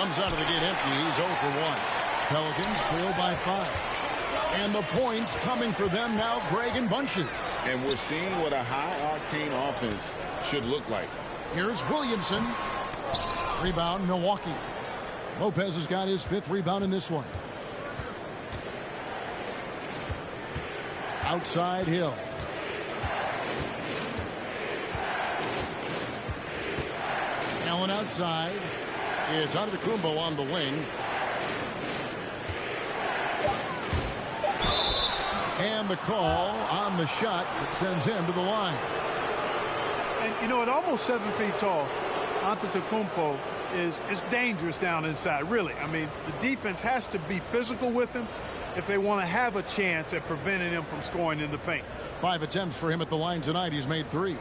Comes out of the gate empty. He's 0 for 1. Pelicans trail by 5. And the points coming for them now, Greg, in bunches. And we're seeing what a high-octane offense should look like. Here's Williamson. Rebound, Milwaukee. Lopez has got his 5th rebound in this one. Outside Hill. Allen outside. It's Antetokounmpo on the wing. And the call on the shot that sends him to the line. And, you know, at almost 7 feet tall, Antetokounmpo is dangerous down inside, really. I mean, the defense has to be physical with him if they want to have a chance at preventing him from scoring in the paint. 5 attempts for him at the line tonight. He's made 3.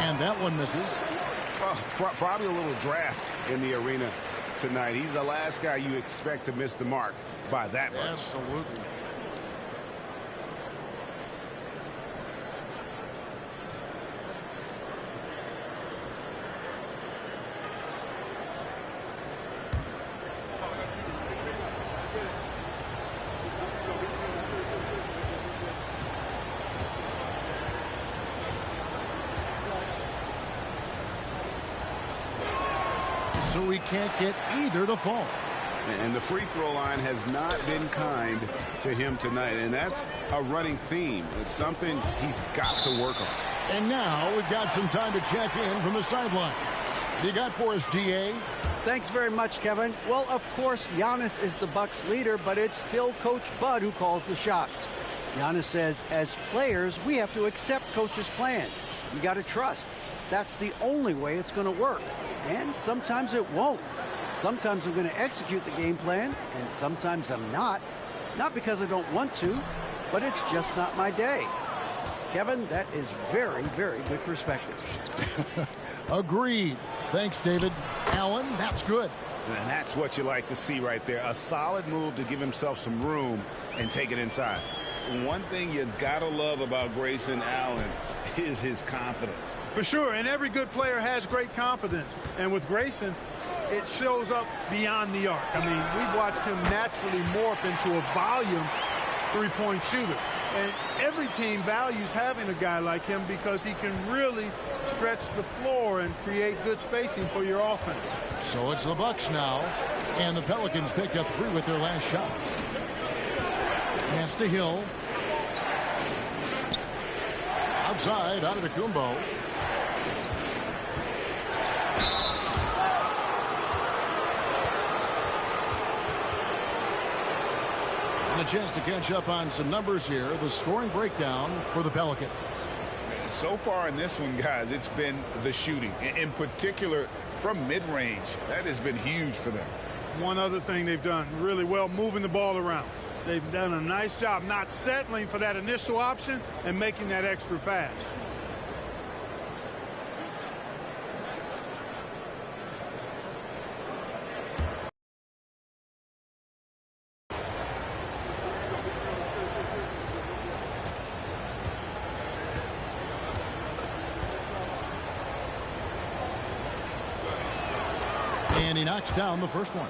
And that one misses. Probably a little draft in the arena tonight. He's the last guy you expect to miss the mark by that much. Absolutely. So he can't get either to fall. And the free throw line has not been kind to him tonight. And that's a running theme. It's something he's got to work on. And now we've got some time to check in from the sidelines. You got for us, DA? Thanks very much, Kevin. Well, of course, Giannis is the Bucks leader, but it's still Coach Bud who calls the shots. Giannis says, as players, we have to accept Coach's plan. You got to trust. That's the only way it's going to work. And sometimes it won't. Sometimes I'm going to execute the game plan, and sometimes I'm not. Not because I don't want to, but it's just not my day. Kevin, that is very, very good perspective. Agreed. Thanks, David. Allen, that's good. And that's what you like to see right there. A solid move to give himself some room and take it inside. One thing you gotta love about Grayson Allen is his confidence. For sure, and every good player has great confidence. And with Grayson, it shows up beyond the arc. I mean, we've watched him naturally morph into a volume three-point shooter. And every team values having a guy like him because he can really stretch the floor and create good spacing for your offense. So it's the Bucks now, and the Pelicans picked up 3 with their last shot. Pass to Hill. Outside, Antetokounmpo. And a chance to catch up on some numbers here. The scoring breakdown for the Pelicans. So far in this one, guys, it's been the shooting. In particular, from mid-range. That has been huge for them. One other thing they've done really well, moving the ball around. They've done a nice job not settling for that initial option and making that extra pass. And he knocks down the first one.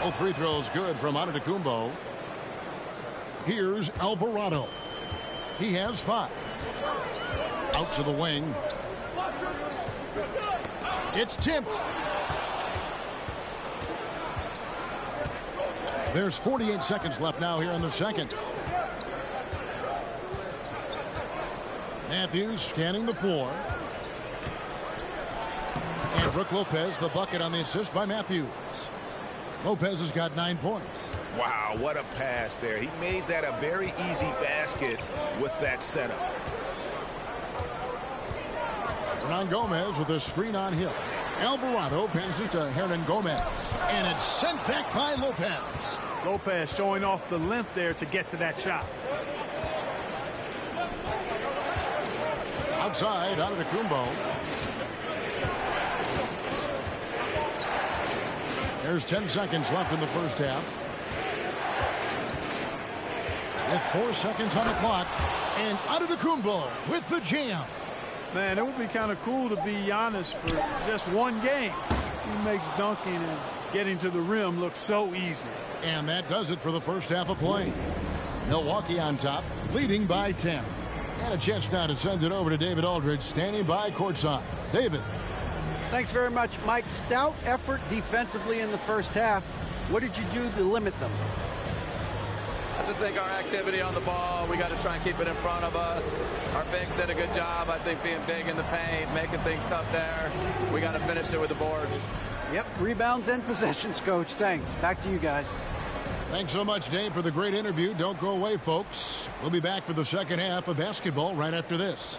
All free throws good from Antetokounmpo. Here's Alvarado. He has 5. Out to the wing. It's tipped. There's 48 seconds left now here in the second. Matthews scanning the floor. And Brook Lopez, the bucket on the assist by Matthews. Lopez has got 9 points. Wow, what a pass there. He made that a very easy basket with that setup. Hernan Gomez with a screen on Hill. Alvarado passes to Hernan Gomez. And it's sent back by Lopez. Lopez showing off the length there to get to that shot. Outside, Antetokounmpo. There's 10 seconds left in the first half. With 4 seconds on the clock. And Antetokounmpo with the jam. Man, it would be kind of cool to be Giannis for just one game. He makes dunking and getting to the rim look so easy. And that does it for the first half of play. Milwaukee on top, leading by 10. And a chance now to send it over to David Aldridge, standing by courtside. David. Thanks very much, Mike. Stout effort defensively in the first half. What did you do to limit them? I just think our activity on the ball, we got to try and keep it in front of us. Our bigs did a good job, I think, being big in the paint, making things tough there. We got to finish it with the board. Yep, rebounds and possessions, Coach. Thanks. Back to you guys. Thanks so much, Dave, for the great interview. Don't go away, folks. We'll be back for the second half of basketball right after this.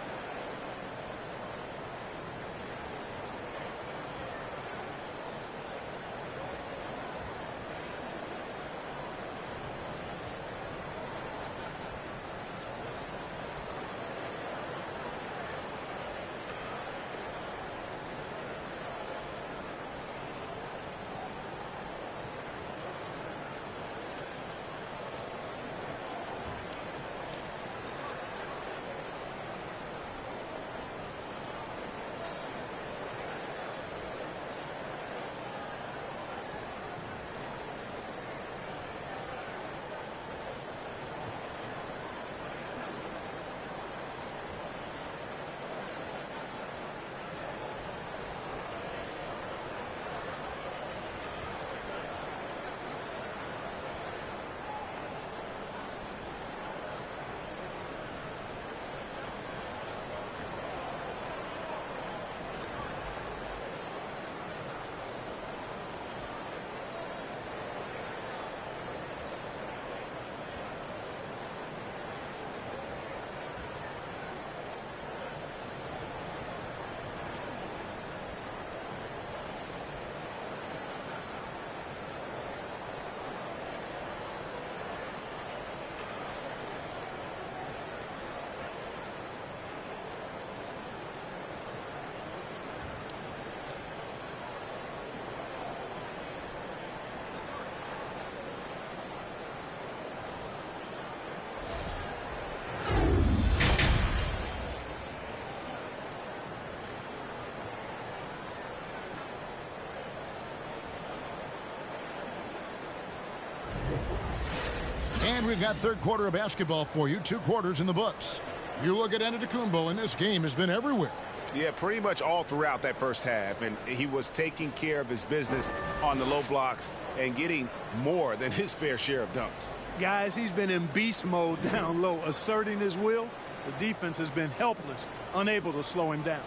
And we've got third quarter of basketball for you. 2 quarters in the books. You look at Antetokounmpo, and this game has been everywhere. Yeah, pretty much all throughout that first half. And he was taking care of his business on the low blocks and getting more than his fair share of dunks. Guys, he's been in beast mode down low, asserting his will. The defense has been helpless, unable to slow him down.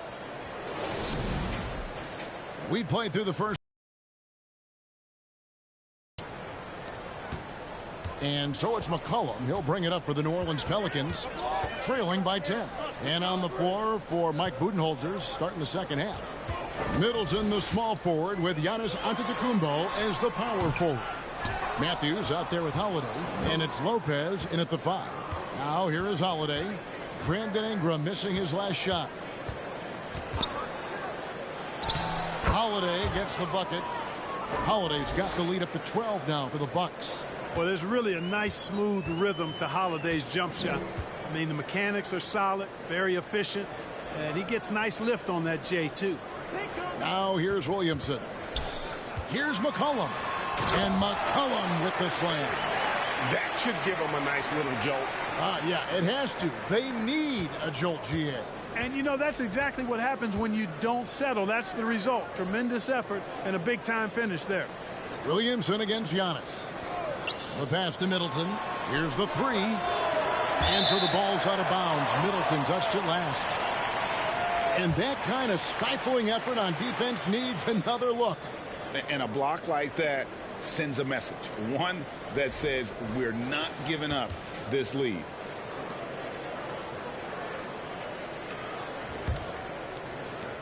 We played through the first. And so it's McCollum. He'll bring it up for the New Orleans Pelicans, trailing by 10. And on the floor for Mike Budenholzer, starting the second half. Middleton, the small forward, with Giannis Antetokounmpo as the power forward. Matthews out there with Holiday, and it's Lopez in at the 5. Now here is Holiday. Brandon Ingram missing his last shot. Holiday gets the bucket. Holiday's got the lead up to 12 now for the Bucks. Well, there's really a nice smooth rhythm to Holiday's jump shot. I mean, the mechanics are solid, very efficient, and he gets nice lift on that J2. Now here's Williamson. Here's McCollum. And McCollum with the slam. That should give him a nice little jolt. Yeah, it has to. They need a jolt, GA. And, you know, that's exactly what happens when you don't settle. That's the result. Tremendous effort and a big-time finish there. Williamson against Giannis. The pass to Middleton. Here's the three. And so the ball's out of bounds. Middleton touched it last. And that kind of stifling effort on defense needs another look. And a block like that sends a message. One that says we're not giving up this lead.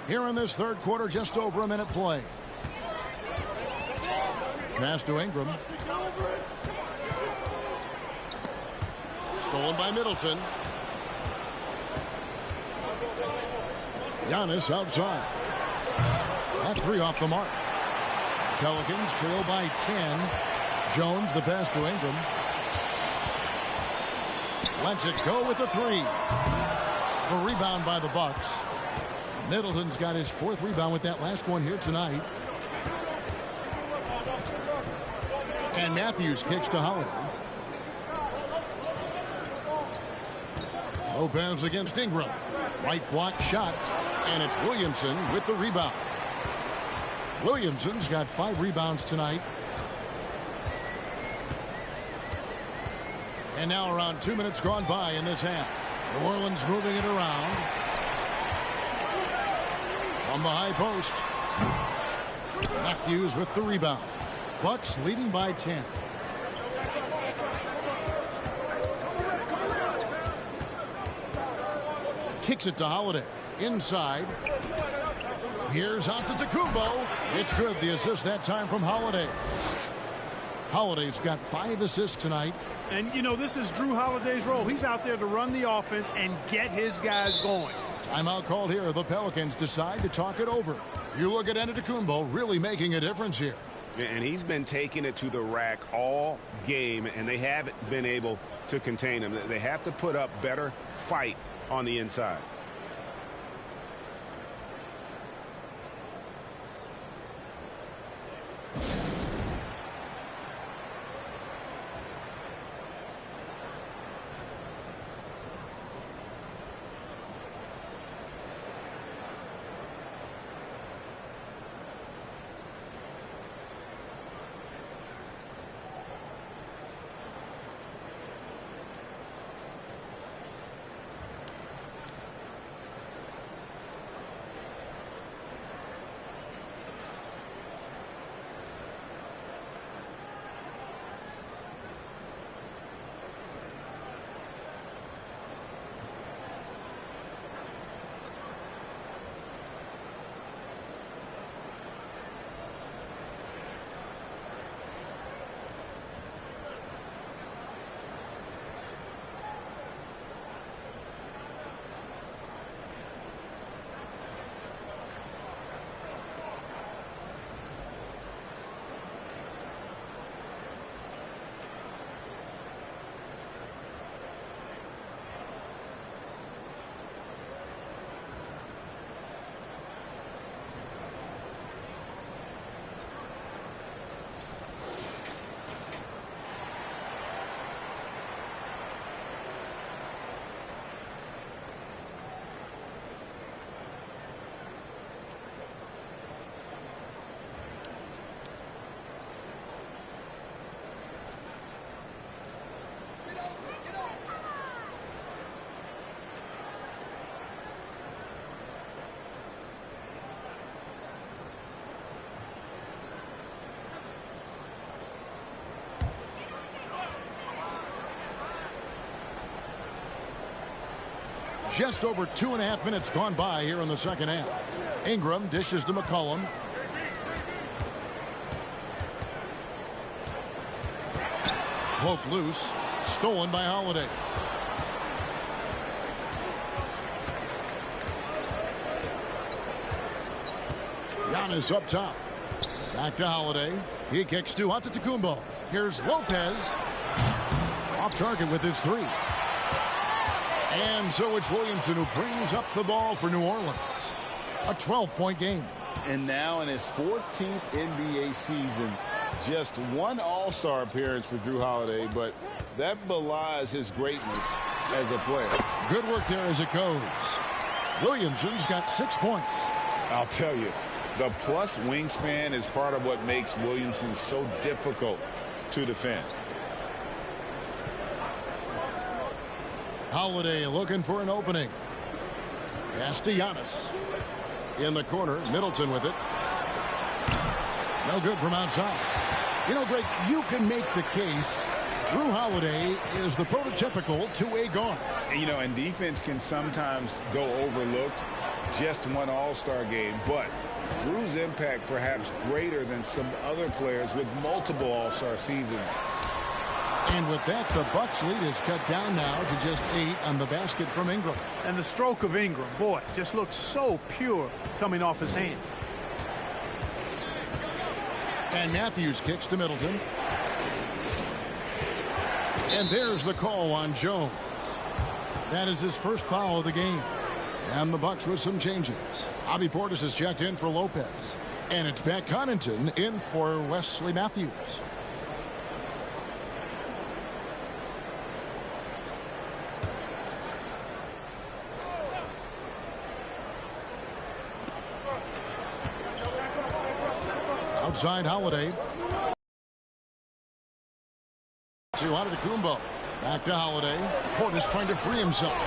Here in this third quarter, just over a minute play. Pass to Ingram. Stolen by Middleton. Giannis outside. That three off the mark. Pelicans trail by 10. Jones, the pass to Ingram. Lets it go with the three. The rebound by the Bucks. Middleton's got his fourth rebound with that last one here tonight. And Matthews kicks to Holiday. Lopez against Ingram. Right block shot. And it's Williamson with the rebound. Williamson's got 5 rebounds tonight. And now around 2 minutes gone by in this half. New Orleans moving it around. From the high post. Matthews with the rebound. Bucks leading by 10. Kicks it to Holiday. Inside. Here's Antetokounmpo. It's good. The assist that time from Holiday. Holiday's got 5 assists tonight. And, you know, this is Drew Holiday's role. He's out there to run the offense and get his guys going. Timeout called here. The Pelicans decide to talk it over. You look at Antetokounmpo really making a difference here. And he's been taking it to the rack all game, and they haven't been able to contain him. They have to put up better fight on the inside. Just over 2.5 minutes gone by here in the second half. Ingram dishes to McCollum. Poked loose. Stolen by Holiday. Giannis up top. Back to Holiday. He kicks to Antetokounmpo. Here's Lopez. Off target with his three. And so it's Williamson who brings up the ball for New Orleans. A 12-point game. And now in his 14th NBA season, just one All-Star appearance for Drew Holiday, but that belies his greatness as a player. Good work there as it goes. Williamson's got 6 points. I'll tell you, the plus wingspan is part of what makes Williamson so difficult to defend. Holiday looking for an opening. Pass to Giannis. In the corner, Middleton with it. No good from outside. You know, Greg, you can make the case Drew Holiday is the prototypical two-way guard. You know, and defense can sometimes go overlooked. Just one all-star game, but Drew's impact perhaps greater than some other players with multiple all-star seasons. And with that, the Bucks lead is cut down now to just 8 on the basket from Ingram. And the stroke of Ingram, boy, just looks so pure coming off his hand. And Matthews kicks to Middleton. And there's the call on Jones. That is his first foul of the game. And the Bucks with some changes. Bobby Portis is checked in for Lopez. And it's Pat Connaughton in for Wesley Matthews. Outside Holiday. To Antetokounmpo. Back to Holiday. Portis trying to free himself.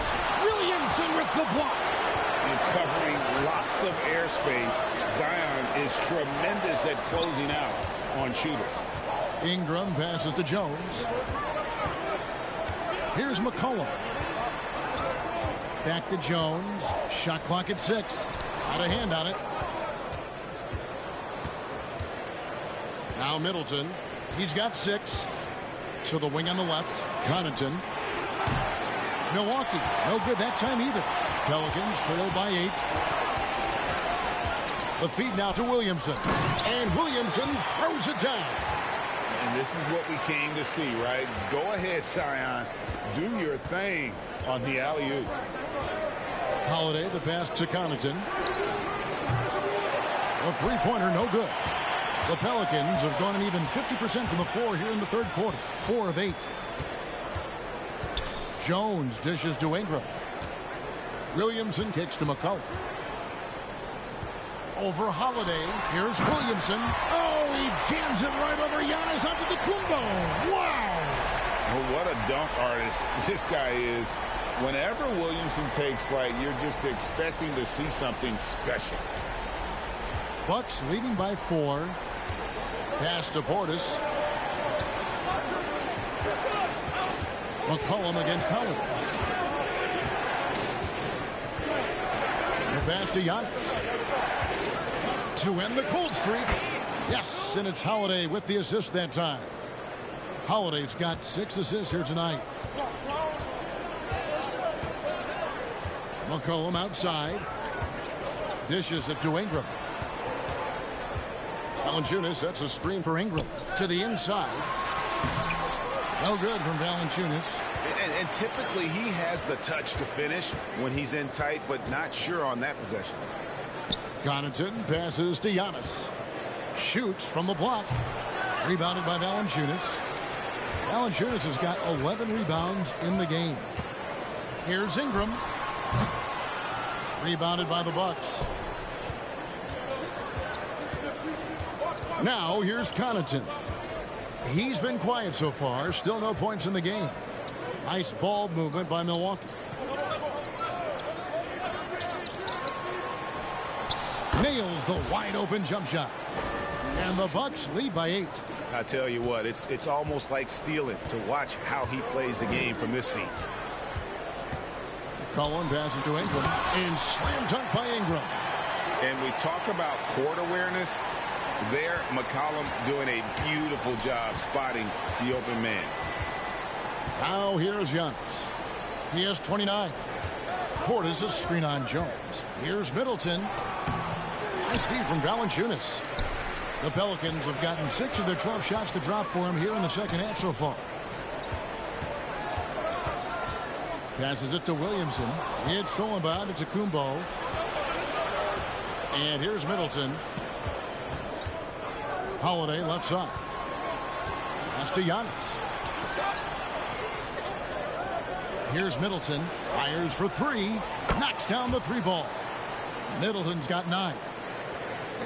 Williamson with the block. And covering lots of airspace. Zion is tremendous at closing out on shooters. Ingram passes to Jones. Here's McCollum. Back to Jones. Shot clock at 6. Out of hand on it. Now Middleton. He's got 6. To the wing on the left. Connaughton. Milwaukee. No good that time either. Pelicans trailed by 8. The feed now to Williamson. And Williamson throws it down. And this is what we came to see, right? Go ahead, Zion. Do your thing on the alley-oop. Holiday, the pass to Connaughton. A three-pointer, no good. The Pelicans have gone an even 50% from the floor here in the third quarter. 4 of 8. Jones dishes to Ingram. Williamson kicks to McCollum. Over Holiday. Here's Williamson. Oh, he jams it right over Giannis Antetokounmpo. Wow! Well, what a dunk artist this guy is. Whenever Williamson takes flight, you're just expecting to see something special. Bucks leading by 4. Pass to Portis. McCollum against Holiday. The pass to Giannis. To end the cold streak. Yes, and it's Holiday with the assist that time. Holiday's got 6 assists here tonight. McCollum outside. Dishes it to Ingram. Valanciunas sets a screen for Ingram. To the inside. No good from Valanciunas. And typically he has the touch to finish when he's in tight, but not sure on that possession. Connaughton passes to Giannis. Shoots from the block. Rebounded by Valanciunas. Valanciunas has got 11 rebounds in the game. Here's Ingram. Rebounded by the Bucks. Now here's Connaughton. He's been quiet so far. Still no points in the game. Nice ball movement by Milwaukee. Nails the wide open jump shot. And the Bucks lead by 8. I tell you what, it's almost like stealing to watch how he plays the game from this seat. Cullen passes to Ingram. And slam dunk by Ingram. And we talk about court awareness. There, McCollum doing a beautiful job spotting the open man. Now here's Giannis. He has 29. Portis is screen on Jones. Here's Middleton. Nice feed from Valanciunas. The Pelicans have gotten 6 of their 12 shots to drop for him here in the second half so far. Passes it to Williamson. It's stolen by Antetokounmpo. And here's Middleton. Holiday left side. Pass to Giannis. Here's Middleton. Fires for 3. Knocks down the 3 ball. Middleton's got 9.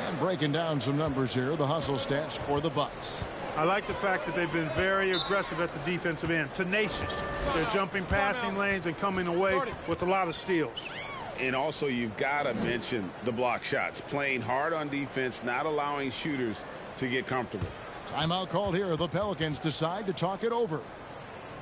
And breaking down some numbers here, the hustle stats for the Bucks. I like the fact that they've been very aggressive at the defensive end, tenacious. They're jumping passing lanes and coming away with a lot of steals. And also, you've got to mention the block shots. Playing hard on defense, not allowing shooters to get comfortable. Timeout called here. The Pelicans decide to talk it over.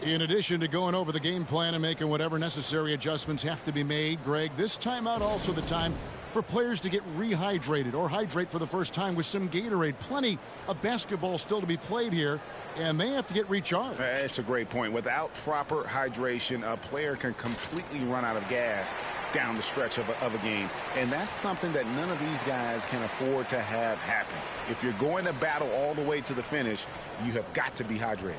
In addition to going over the game plan and making whatever necessary adjustments have to be made, Greg, this timeout also the time for players to get rehydrated or hydrate for the first time with some Gatorade. Plenty of basketball still to be played here, and they have to get recharged. That's a great point. Without proper hydration, a player can completely run out of gas down the stretch of a game, and that's something that none of these guys can afford to have happen. If you're going to battle all the way to the finish, you have got to be hydrated.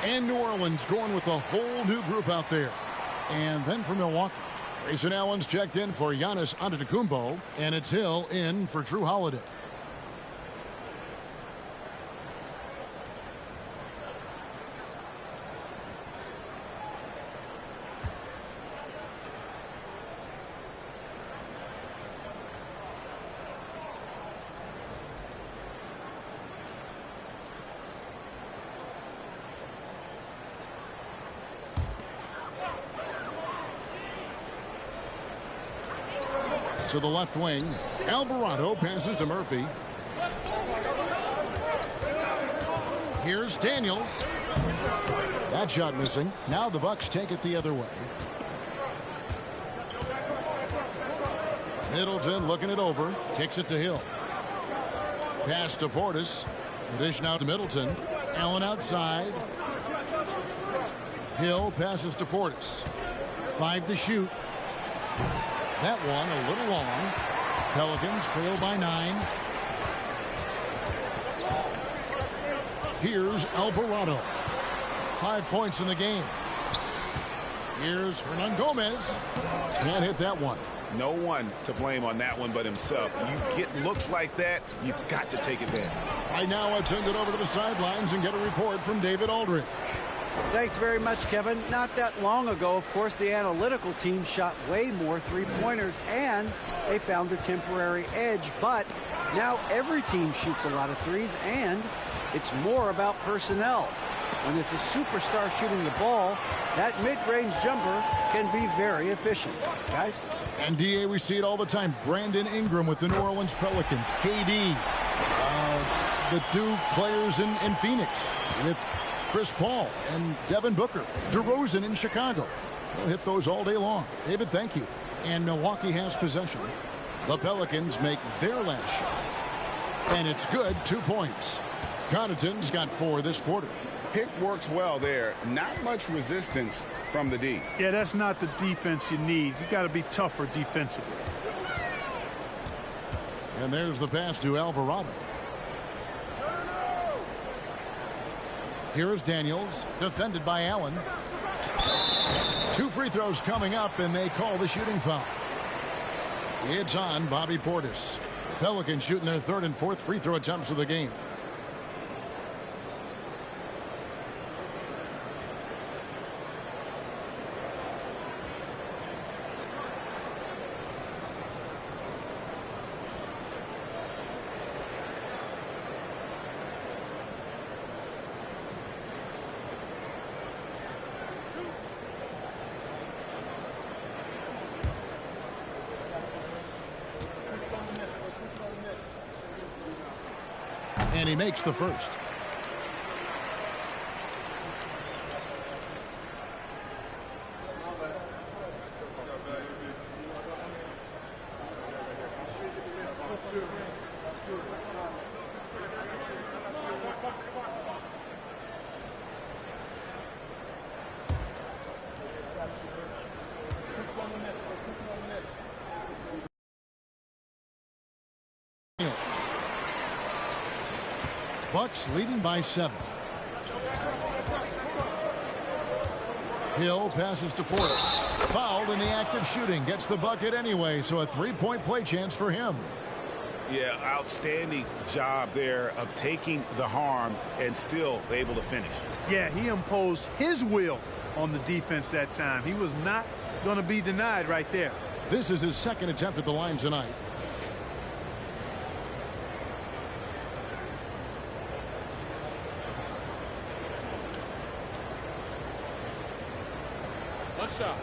And New Orleans going with a whole new group out there. And then for Milwaukee, Grayson Allen's checked in for Giannis Antetokounmpo, and it's Hill in for Drew Holiday. To the left wing, Alvarado passes to Murphy. Here's Daniels. That shot missing. Now the Bucks take it the other way. Middleton looking it over. Kicks it to Hill. Pass to Portis. The dish now to Middleton. Allen outside. Hill passes to Portis. 5 to shoot. That one a little long. Pelicans trail by 9. Here's Alvarado. 5 points in the game. Here's Hernan Gomez. Can't hit that one. No one to blame on that one but himself. You get looks like that, you've got to take advantage. Right now, I'll send it over to the sidelines and get a report from David Aldridge. Thanks very much, Kevin. Not that long ago, of course, the analytical team shot way more three-pointers, and they found a temporary edge. But now every team shoots a lot of threes, and it's more about personnel. When it's a superstar shooting the ball, that mid-range jumper can be very efficient. Guys? And, D.A., we see it all the time. Brandon Ingram with the New Orleans Pelicans. KD, the 2 players in Phoenix with Chris Paul and Devin Booker. DeRozan in Chicago. They'll hit those all day long. David, thank you. And Milwaukee has possession. The Pelicans make their last shot. And it's good. 2 points. Connaughton's got 4 this quarter. Pick works well there. Not much resistance from the D. Yeah, that's not the defense you need. You got to be tougher defensively. And there's the pass to Alvarado. Here is Daniels, defended by Allen. 2 free throws coming up, and they call the shooting foul. It's on Bobby Portis. The Pelicans shooting their 3rd and 4th free throw attempts of the game. And he makes the first. Bucks leading by 7. Hill passes to Portis. Fouled in the act of shooting. Gets the bucket anyway, so a 3-point play chance for him. Yeah, outstanding job there of taking the harm and still able to finish. Yeah, he imposed his will on the defense that time. He was not going to be denied right there. This is his second attempt at the line tonight. One shot.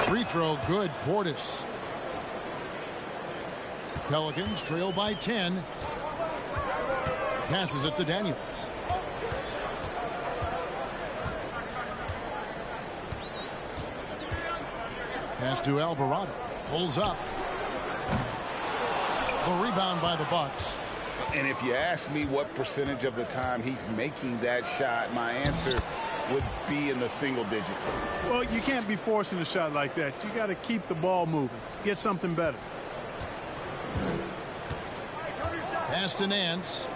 Free throw good. Portis. Pelicans trail by 10. Passes it to Daniels. Pass to Alvarado. Pulls up. The rebound by the Bucks. And if you ask me what percentage of the time he's making that shot, my answer would be in the single digits. Well, you can't be forcing a shot like that. You got to keep the ball moving. Get something better. Pass to Nance.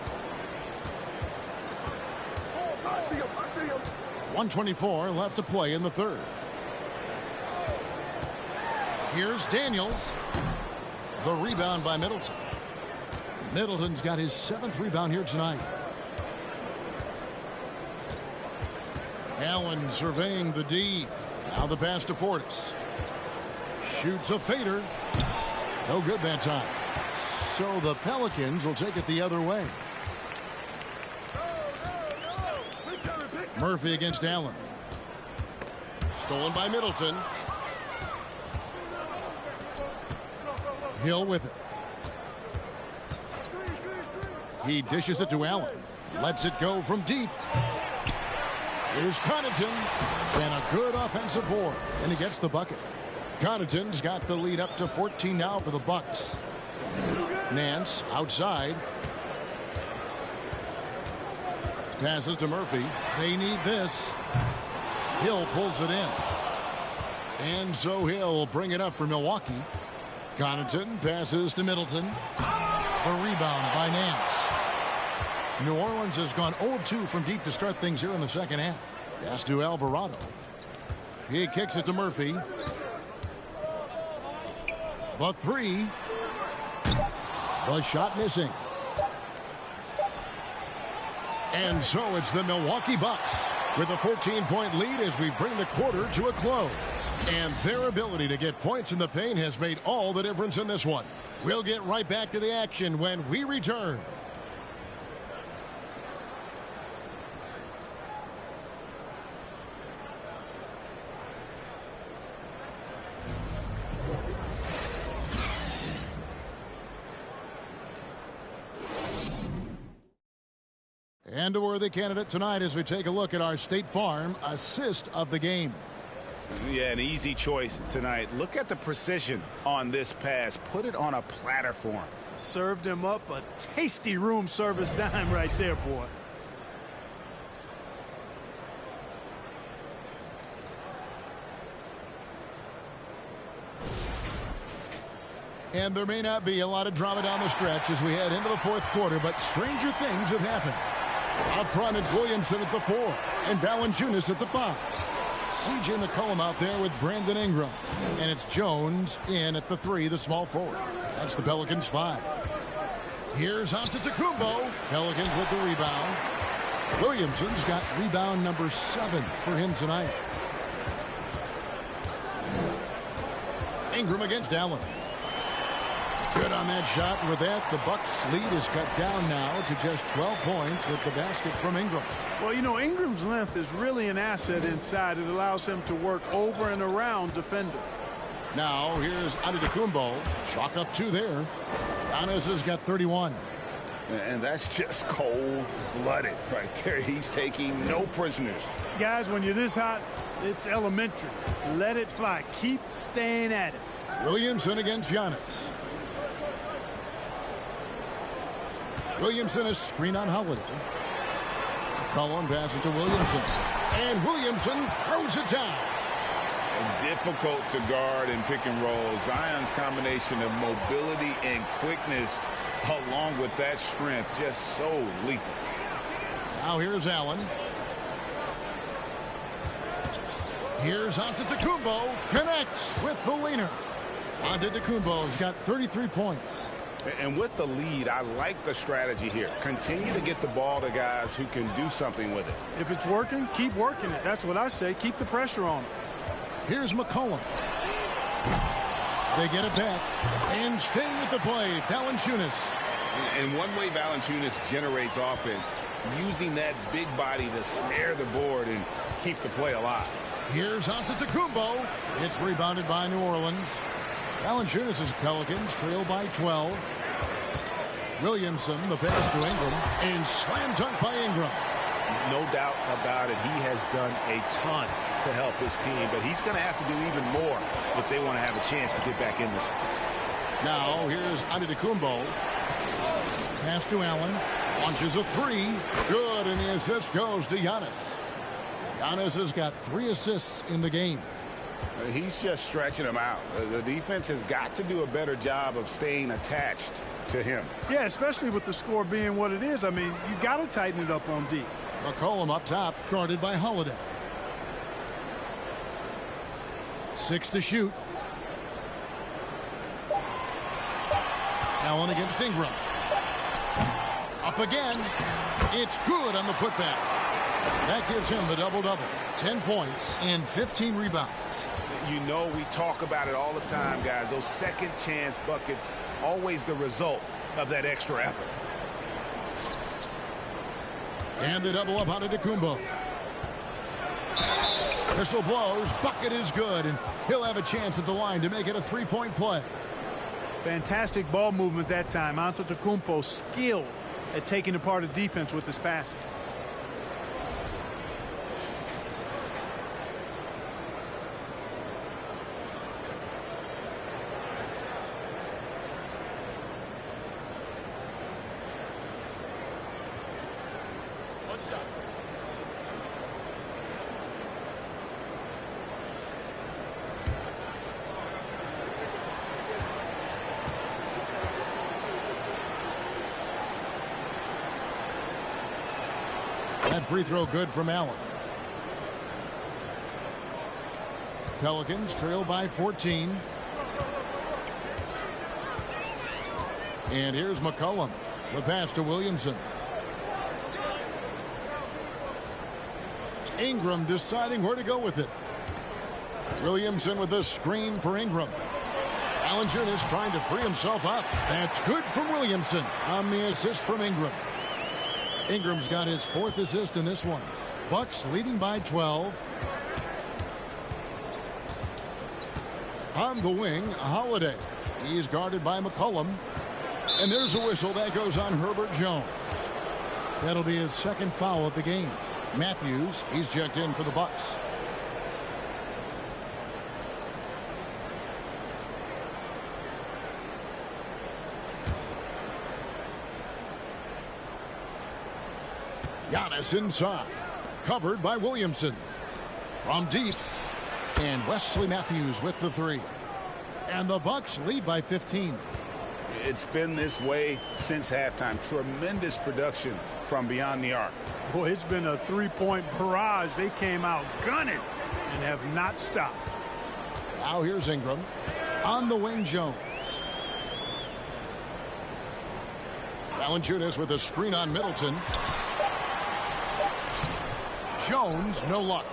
I see him. 1:24 left to play in the third. Here's Daniels. The rebound by Middleton. Middleton's got his 7th rebound here tonight. Allen surveying the D. Now the pass to Portis. Shoots a fader. No good that time. So the Pelicans will take it the other way. Murphy against Allen. Stolen by Middleton. Hill with it. He dishes it to Allen. Lets it go from deep. Here's Connaughton. And a good offensive board. And he gets the bucket. Connaughton's got the lead up to 14 now for the Bucks. Nance outside. Passes to Murphy. They need this. Hill pulls it in. And so Hill will bring it up for Milwaukee. Connaughton passes to Middleton. The rebound by Nance. New Orleans has gone 0 of 2 from deep to start things here in the second half. Pass to Alvarado. He kicks it to Murphy. The three. The shot missing. And so it's the Milwaukee Bucks with a 14-point lead as we bring the quarter to a close. And their ability to get points in the paint has made all the difference in this one. We'll get right back to the action when we return. And a worthy candidate tonight as we take a look at our State Farm assist of the game. Yeah, an easy choice tonight. Look at the precision on this pass. Put it on a platter for him. Served him up a tasty room service dime right there, boy. And there may not be a lot of drama down the stretch as we head into the fourth quarter, but stranger things have happened. Up front, it's Williamson at the 4 and Valanciunas at the 5. CJ McCollum out there with Brandon Ingram. And it's Jones in at the 3, the small forward. That's the Pelicans 5. Here's Antetokounmpo. Pelicans with the rebound. Williamson's got rebound number 7 for him tonight. Ingram against Allen. Good on that shot. And with that, the Bucks lead is cut down now to just 12 points with the basket from Ingram. Well, you know, Ingram's length is really an asset inside. It allows him to work over and around defender. Now, here's Antetokounmpo. Chalk up 2 there. Giannis has got 31. And that's just cold-blooded right there. He's taking no prisoners. Guys, when you're this hot, it's elementary. Let it fly. Keep staying at it. Williamson against Giannis. Williamson is screen on Holiday. McCollum passes to Williamson. And Williamson throws it down. Difficult to guard and pick and roll. Zion's combination of mobility and quickness along with that strength just so lethal. Now here's Allen. Here's Antetokounmpo. Connects with the leaner. Antetokounmpo's got 33 points. And with the lead, I like the strategy here. Continue to get the ball to guys who can do something with it. If it's working, keep working it. That's what I say. Keep the pressure on. Here's McCollum. They get it back. And staying with the play, Valanciunas. And one way Valanciunas generates offense, using that big body to snare the board and keep the play alive. Here's Antetokounmpo. It's rebounded by New Orleans. Valanciunas' Pelicans trail by 12. Williamson, the pass to Ingram, and slam dunk by Ingram. No doubt about it. He has done a ton to help his team, but he's going to have to do even more if they want to have a chance to get back in this one. Now here's Antetokounmpo. Pass to Allen. Launches a three. Good, and the assist goes to Giannis. Giannis has got 3 assists in the game. He's just stretching them out. The defense has got to do a better job of staying attached to him. Yeah, especially with the score being what it is. I mean, you got to tighten it up on D. McCollum up top, guarded by Holiday. 6 to shoot. Allen against Ingram. Up again. It's good on the putback. That gives him the double-double. 10 points and 15 rebounds. You know, we talk about it all the time, guys. Those second chance buckets, always the result of that extra effort. And the double up on Antetokounmpo. Whistle blows. Bucket is good, and he'll have a chance at the line to make it a 3-point play. Fantastic ball movement that time. Antetokounmpo skilled at taking apart a defense with his passing. That free throw good from Allen. Pelicans trail by 14. And here's McCollum. The pass to Williamson. Ingram deciding where to go with it. Williamson with a screen for Ingram. Valanciunas trying to free himself up. That's good from Williamson on the assist from Ingram. Ingram's got his 4th assist in this one. Bucks leading by 12. On the wing, Holiday. He's guarded by McCollum. And there's a whistle that goes on Herbert Jones. That'll be his 2nd foul of the game. Matthews, he's checked in for the Bucks. Giannis inside. Covered by Williamson. From deep. And Wesley Matthews with the 3. And the Bucks lead by 15. It's been this way since halftime. Tremendous production from beyond the arc. Boy, it's been a 3-point barrage. They came out gunning and have not stopped. Now here's Ingram. On the wing, Jones. Valanciunas with a screen on Middleton. Jones, no luck.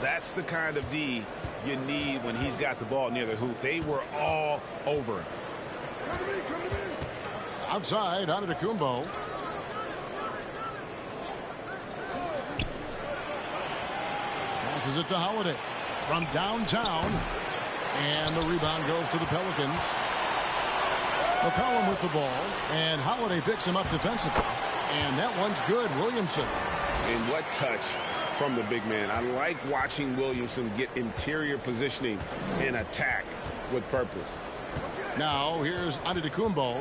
That's the kind of D you need when he's got the ball near the hoop. They were all over him. Outside, Antetokounmpo. Passes it to Holiday from downtown. And the rebound goes to the Pelicans. McCollum with the ball, and Holiday picks him up defensively. And that one's good. Williamson. And what touch from the big man. I like watching Williamson get interior positioning and attack with purpose. Now here's Antetokounmpo.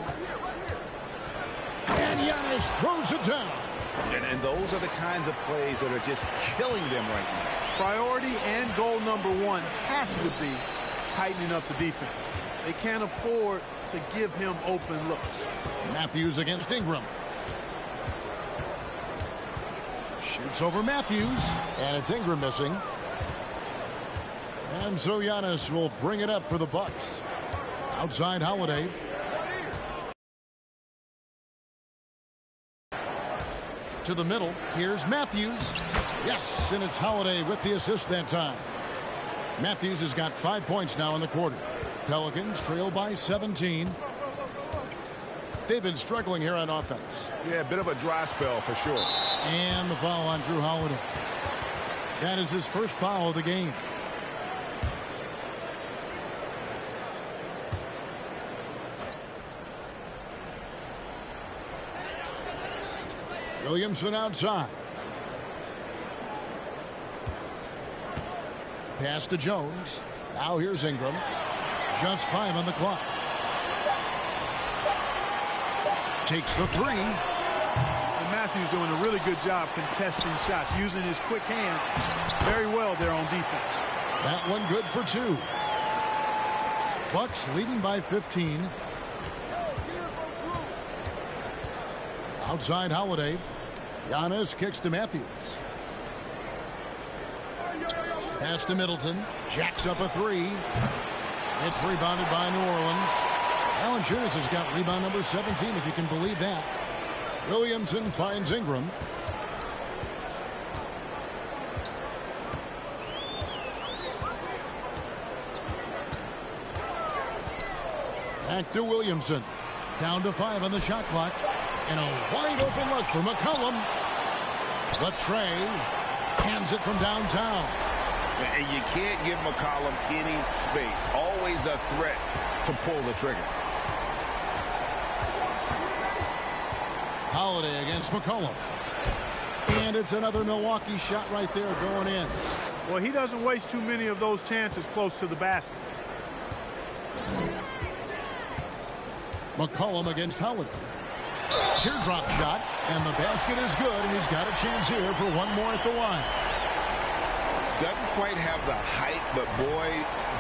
And Giannis throws it down. And those are the kinds of plays that are just killing them right now. Priority and goal number one has to be tightening up the defense. They can't afford to give him open looks. Matthews against Ingram. Shoots over Matthews, and it's Ingram missing. And so Giannis will bring it up for the Bucks. Outside Holiday. To the middle. Here's Matthews. Yes, and it's Holiday with the assist that time. Matthews has got 5 points now in the quarter. Pelicans trail by 17. They've been struggling here on offense. Yeah, a bit of a dry spell for sure. And the foul on Drew Holiday. That is his first foul of the game. Williamson outside. Pass to Jones. Now here's Ingram. Just 5 on the clock. Takes the three. And Matthews doing a really good job contesting shots, using his quick hands very well there on defense. That one good for 2. Bucks leading by 15. Outside Holiday. Giannis kicks to Matthews. Pass to Middleton. Jacks up a 3. It's rebounded by New Orleans. Valanciunas has got rebound number 17, if you can believe that. Williamson finds Ingram. Back to Williamson. Down to 5 on the shot clock. And a wide open look for McCollum. The tray. Hands it from downtown. And you can't give McCollum any space. Always a threat to pull the trigger. Holiday against McCollum. And it's another Milwaukee shot right there going in. Well, he doesn't waste too many of those chances close to the basket. McCollum against Holiday. Teardrop shot, and the basket is good, and he's got a chance here for one more at the line. Doesn't quite have the height, but boy,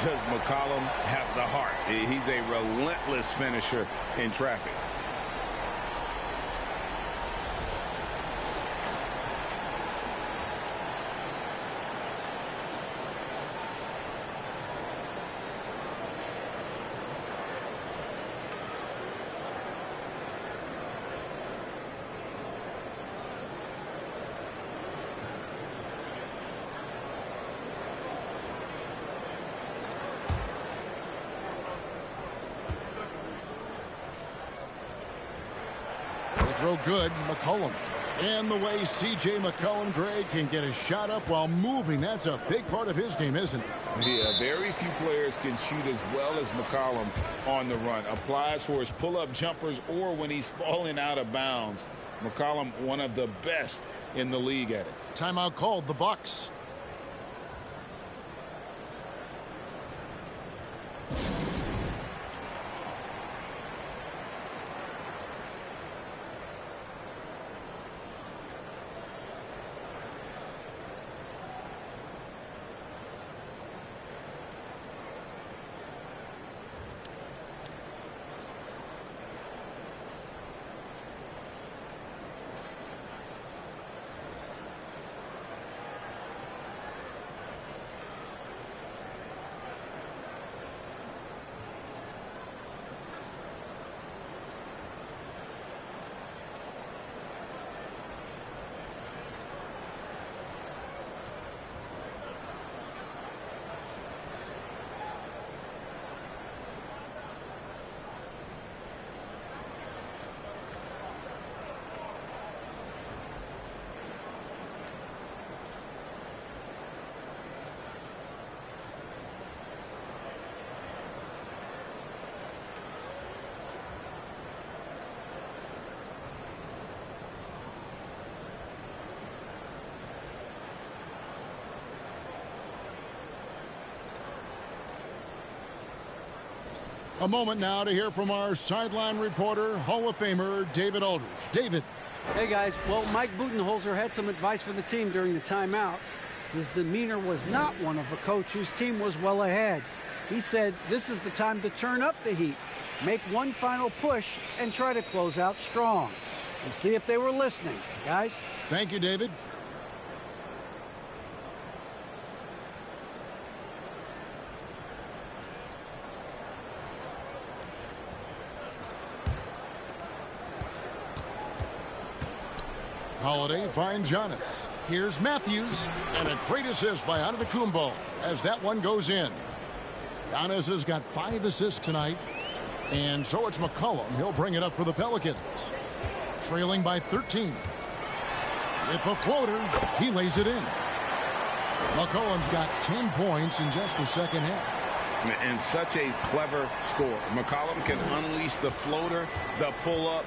does McCollum have the heart. He's a relentless finisher in traffic. Throw good, McCollum. And the way C.J. McCollum, Greg, can get a shot up while moving, that's a big part of his game, isn't it? Yeah, very few players can shoot as well as McCollum on the run. Applies for his pull-up jumpers or when he's falling out of bounds. McCollum, one of the best in the league at it. Timeout called, the Bucks. A moment now to hear from our sideline reporter, Hall of Famer David Aldridge. David. Hey, guys. Well, Mike Budenholzer had some advice for the team during the timeout. His demeanor was not one of a coach whose team was well ahead. He said this is the time to turn up the heat, make one final push, and try to close out strong. We'll see if they were listening, guys. Thank you, David. Holiday finds Giannis. Here's Matthews, and a great assist by Antetokounmpo as that one goes in. Giannis has got 5 assists tonight, and so it's McCollum. He'll bring it up for the Pelicans. Trailing by 13. With the floater, he lays it in. McCollum's got 10 points in just the second half. And such a clever score. McCollum can unleash the floater, the pull-up.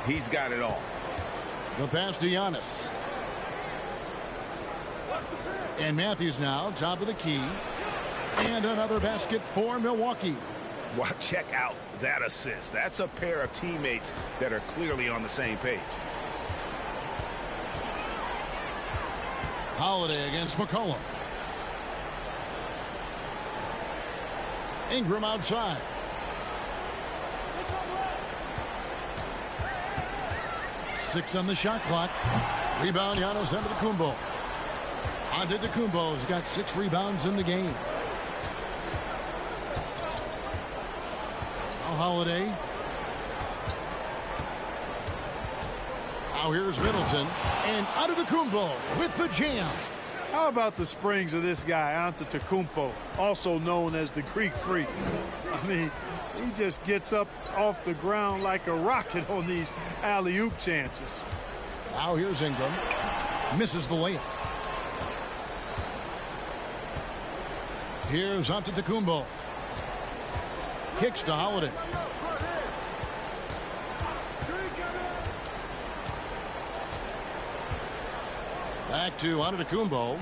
He's got it all. The pass to Giannis. And Matthews now, top of the key. And another basket for Milwaukee. Well, check out that assist. That's a pair of teammates that are clearly on the same page. Holiday against McCollum. Ingram outside. Six on the shot clock. Rebound, Giannis Antetokounmpo. Antetokounmpo's got 6 rebounds in the game. Now Holiday. Now here's Middleton. And Antetokounmpo with the jam. How about the springs of this guy, Antetokounmpo, also known as the Greek Freak? I mean, he just gets up off the ground like a rocket on these alley-oop chances. Now here's Ingram. Misses the layup. Here's Antetokounmpo. Kicks to Holiday. Back to Antetokounmpo.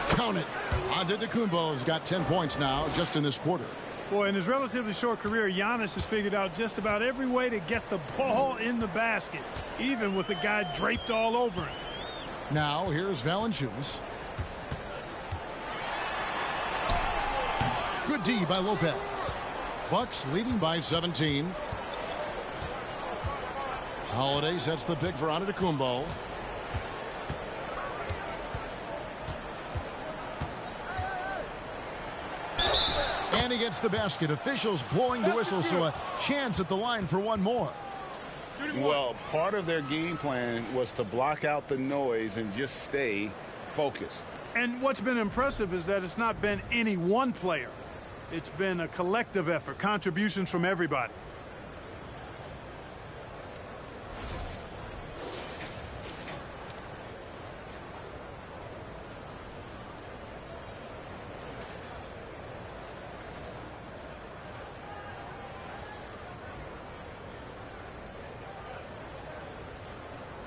Count it. Antetokounmpo's got 10 points now just in this quarter. Boy, in his relatively short career, Giannis has figured out just about every way to get the ball in the basket, even with a guy draped all over him. Now here's Valanciunas. Good D by Lopez. Bucks leading by 17. Holiday sets the pick for Antetokounmpo. And he gets the basket. Officials blowing the whistle, so a chance at the line for one more. Well, part of their game plan was to block out the noise and just stay focused. And what's been impressive is that it's not been any one player. It's been a collective effort, contributions from everybody.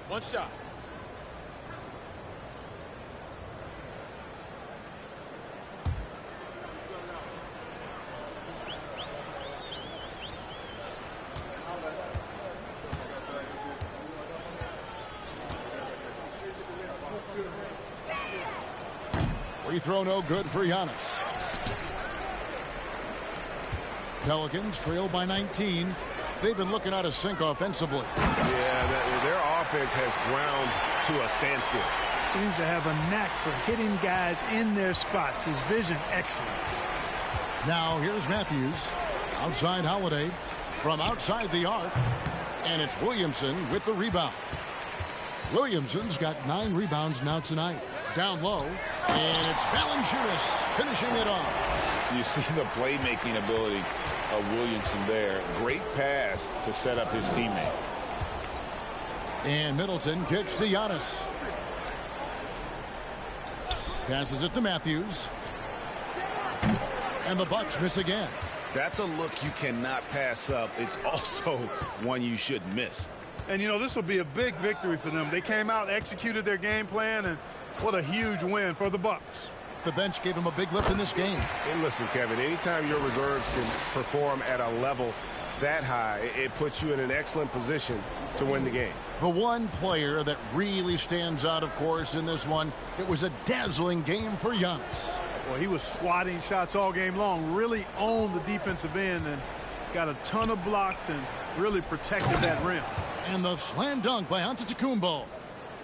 One shot. Free throw no good for Giannis. Pelicans trail by 19. They've been looking out of sync offensively. Yeah, their offense has ground to a standstill. Seems to have a knack for hitting guys in their spots. His vision, excellent. Now here's Matthews. Outside Holiday. From outside the arc. And it's Williamson with the rebound. Williamson's got 9 rebounds now tonight. Down low. And it's Valanciunas finishing it off. You see the playmaking ability of Williamson there. Great pass to set up his teammate. And Middleton kicks to Giannis. Passes it to Matthews. And the Bucks miss again. That's a look you cannot pass up. It's also one you shouldn't miss. And, you know, this will be a big victory for them. They came out, executed their game plan, and what a huge win for the Bucks. The bench gave him a big lift in this game. And listen, Kevin, anytime your reserves can perform at a level that high, it puts you in an excellent position to win the game. The one player that really stands out, of course, in this one, it was a dazzling game for Giannis. Well, he was swatting shots all game long, really owned the defensive end and got a ton of blocks and really protected that rim. And the slam dunk by Antetokounmpo.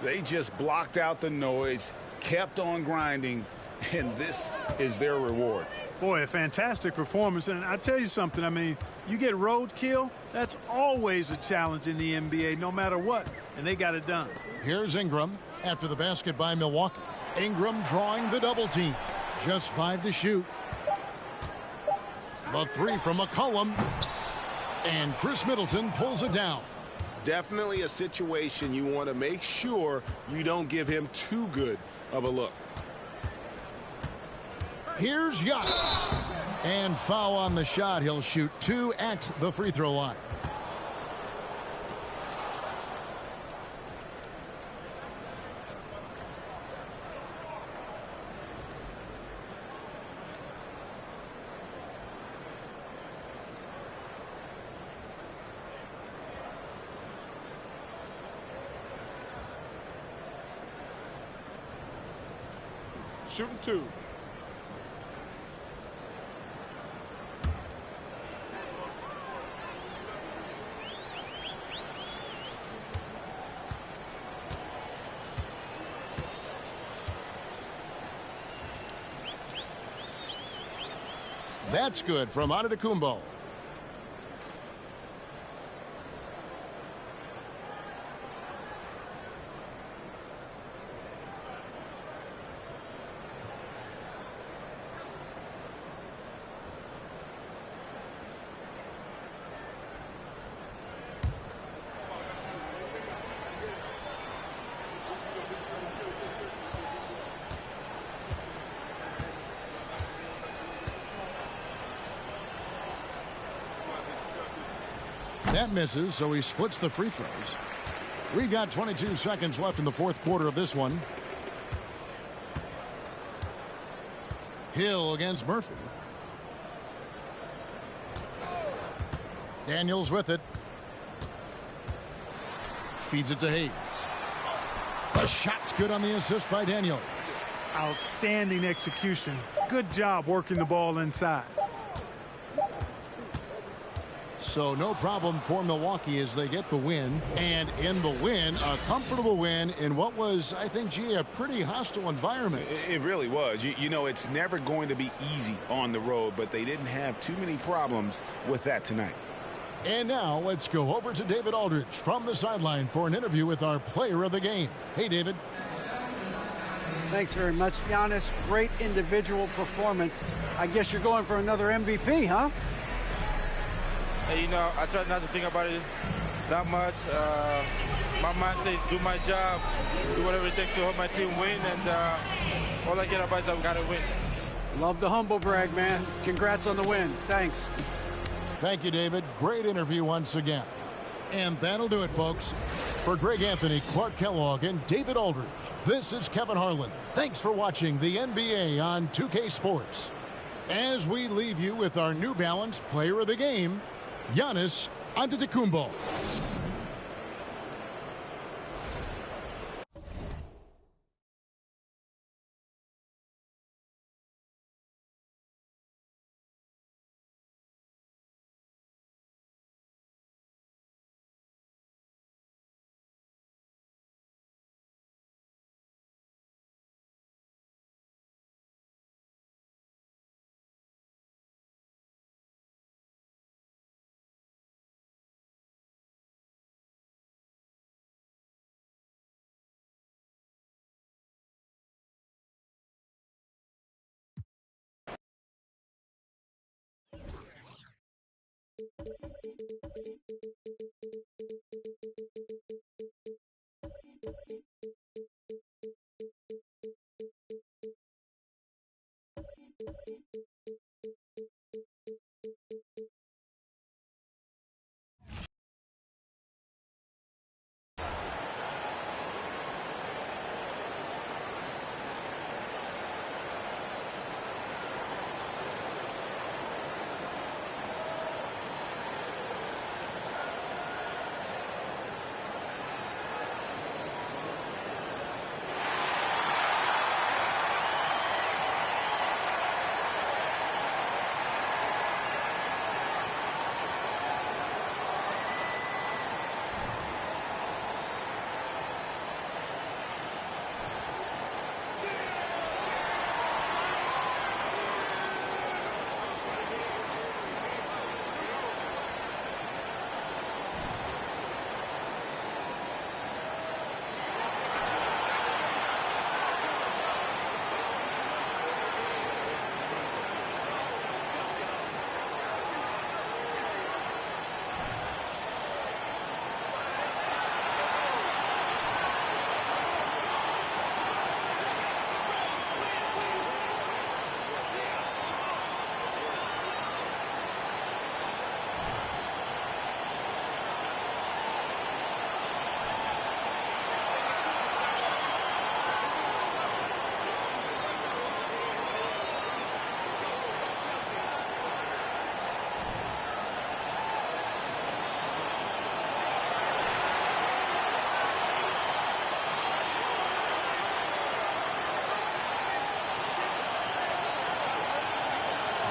They just blocked out the noise, kept on grinding, and this is their reward. Boy, a fantastic performance. And I tell you something, I mean, you get roadkill, that's always a challenge in the NBA, no matter what. And they got it done. Here's Ingram after the basket by Milwaukee. Ingram drawing the double team. Just 5 to shoot. The 3 from McCollum. And Chris Middleton pulls it down. Definitely a situation you want to make sure you don't give him too good of a look. Here's Giannis. And foul on the shot. He'll shoot 2 at the free throw line. Shooting 2. That's good from Antetokounmpo. That misses, so he splits the free throws. We've got 22 seconds left in the fourth quarter of this one. Hill against Murphy. Daniels with it. Feeds it to Hayes. The shot's good on the assist by Daniels. Outstanding execution. Good job working the ball inside. So no problem for Milwaukee as they get the win. And in the win, a comfortable win in what was, I think, G, a pretty hostile environment. It really was. You know, it's never going to be easy on the road, but they didn't have too many problems with that tonight. And now let's go over to David Aldridge from the sideline for an interview with our player of the game. Hey, David. Thanks very much, Giannis. Great individual performance. I guess you're going for another MVP, huh? And, you know, I try not to think about it that much. My mindset is do my job, do whatever it takes to help my team win, and all I care about is that we got to win. Love the humble brag, man. Congrats on the win. Thanks. Thank you, David. Great interview once again. And that'll do it, folks. For Greg Anthony, Clark Kellogg, and David Aldridge, this is Kevin Harlan. Thanks for watching the NBA on 2K Sports. As we leave you with our New Balance player of the game, Giannis Antetokounmpo.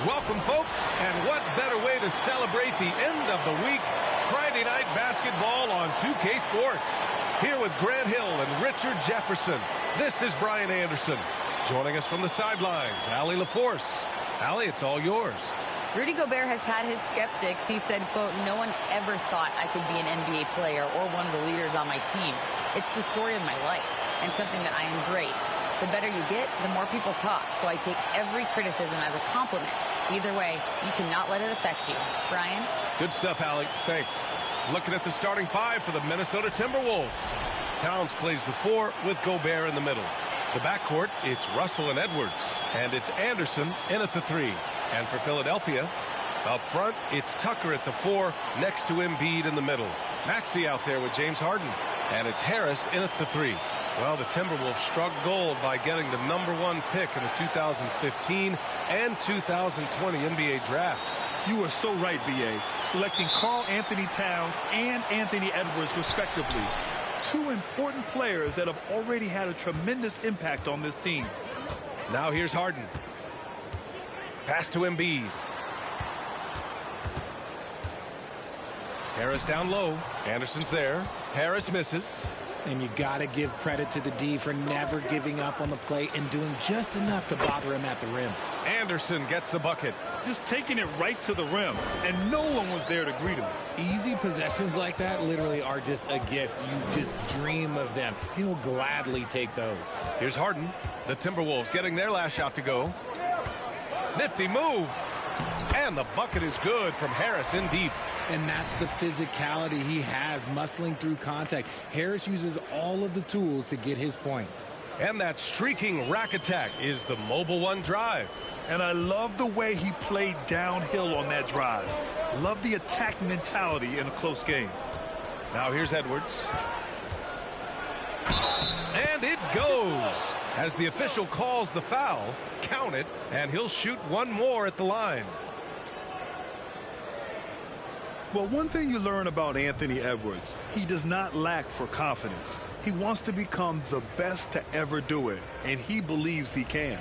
Welcome, folks, and what better way to celebrate the end of the week? Friday night basketball on 2K Sports. Here with Grant Hill and Richard Jefferson, this is Brian Anderson. Joining us from the sidelines, Allie LaForce. Allie, it's all yours. Rudy Gobert has had his skeptics. He said, quote, "No one ever thought I could be an NBA player or one of the leaders on my team. It's the story of my life and something that I embrace. The better you get, the more people talk, so I take every criticism as a compliment. Either way, you cannot let it affect you." Brian? Good stuff, Allie. Thanks. Looking at the starting five for the Minnesota Timberwolves. Towns plays the 4 with Gobert in the middle. The backcourt, it's Russell and Edwards, and it's Anderson in at the 3. And for Philadelphia, up front, it's Tucker at the 4 next to Embiid in the middle. Maxey out there with James Harden, and it's Harris in at the 3. Well, the Timberwolves struck gold by getting the #1 pick in the 2015 and 2020 NBA drafts. You are so right, B.A. Selecting Karl Anthony Towns and Anthony Edwards, respectively. Two important players that have already had a tremendous impact on this team. Now here's Harden. Pass to Embiid. Harris down low. Anderson's there. Harris misses. And you got to give credit to the D for never giving up on the plate and doing just enough to bother him at the rim. Anderson gets the bucket. Just taking it right to the rim, and no one was there to greet him. Easy possessions like that literally are just a gift. You just dream of them. He'll gladly take those. Here's Harden. The Timberwolves getting their last shot to go. Nifty move. And the bucket is good from Harris in deep. And that's the physicality he has, muscling through contact. Harris uses all of the tools to get his points. And that streaking rack attack is the Mobile One drive. And I love the way he played downhill on that drive. Love the attack mentality in a close game. Now here's Edwards. And it goes. As the official calls the foul, count it, and he'll shoot one more at the line. Well, one thing you learn about Anthony Edwards, he does not lack for confidence. He wants to become the best to ever do it, and he believes he can.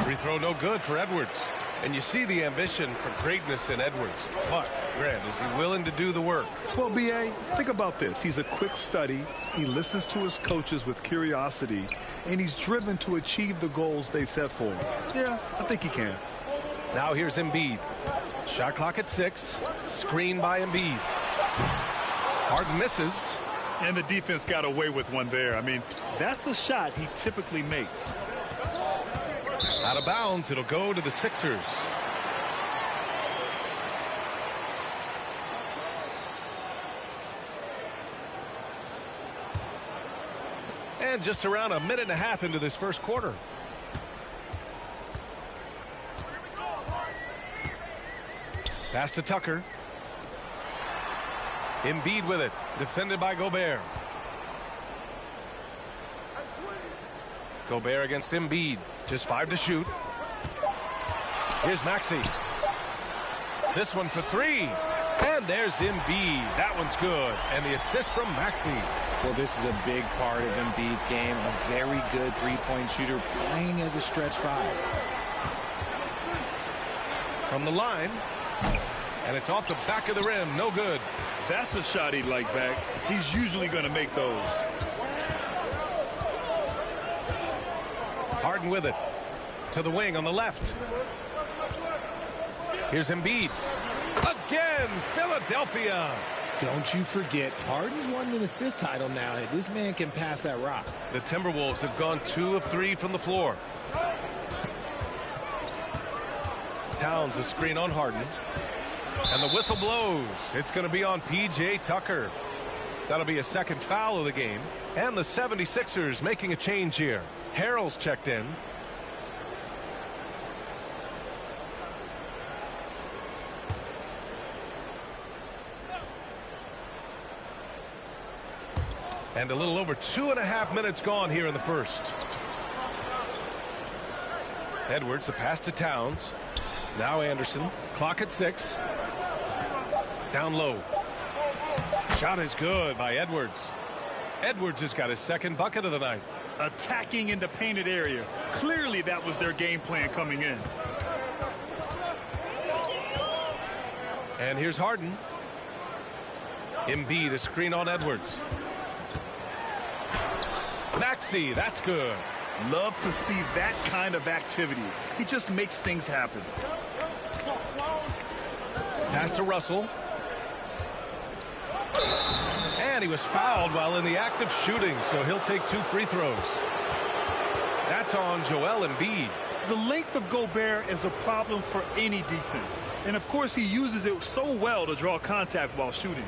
Free throw no good for Edwards. And you see the ambition for greatness in Edwards. But, Grant, is he willing to do the work? Well, B.A., think about this. He's a quick study. He listens to his coaches with curiosity. And he's driven to achieve the goals they set for him. Yeah, I think he can. Now here's Embiid. Shot clock at 6. Screen by Embiid. Harden misses. And the defense got away with one there. I mean, that's the shot he typically makes. Out of bounds, it'll go to the Sixers. And just around a minute and a half into this first quarter. Pass to Tucker. Embiid with it. Defended by Gobert. Gobert against Embiid. Just 5 to shoot. Here's Maxey. This one for 3. And there's Embiid. That one's good. And the assist from Maxey. Well, this is a big part of Embiid's game. A very good three-point shooter playing as a stretch 5. From the line. And it's off the back of the rim. No good. That's a shot he'd like back. He's usually going to make those. Harden with it. To the wing on the left. Here's Embiid. Again, Philadelphia. Don't you forget, Harden's won an assist title now. This man can pass that rock. The Timberwolves have gone 2 of 3 from the floor. Towns a screen on Harden. And the whistle blows. It's going to be on P.J. Tucker. That'll be a second foul of the game. And the 76ers making a change here. Harrell's checked in. And a little over 2.5 minutes gone here in the first. Edwards, the pass to Towns. Now Anderson. Clock at 6. Down low. Shot is good by Edwards. Edwards has got his second bucket of the night. Attacking in the painted area. Clearly that was their game plan coming in. And here's Harden. Embiid, a screen on Edwards. Maxey, that's good. Love to see that kind of activity. He just makes things happen. Pass to Russell. And he was fouled while in the act of shooting, so he'll take 2 free throws. That's on Joel Embiid. The length of Gobert is a problem for any defense. And of course, he uses it so well to draw contact while shooting.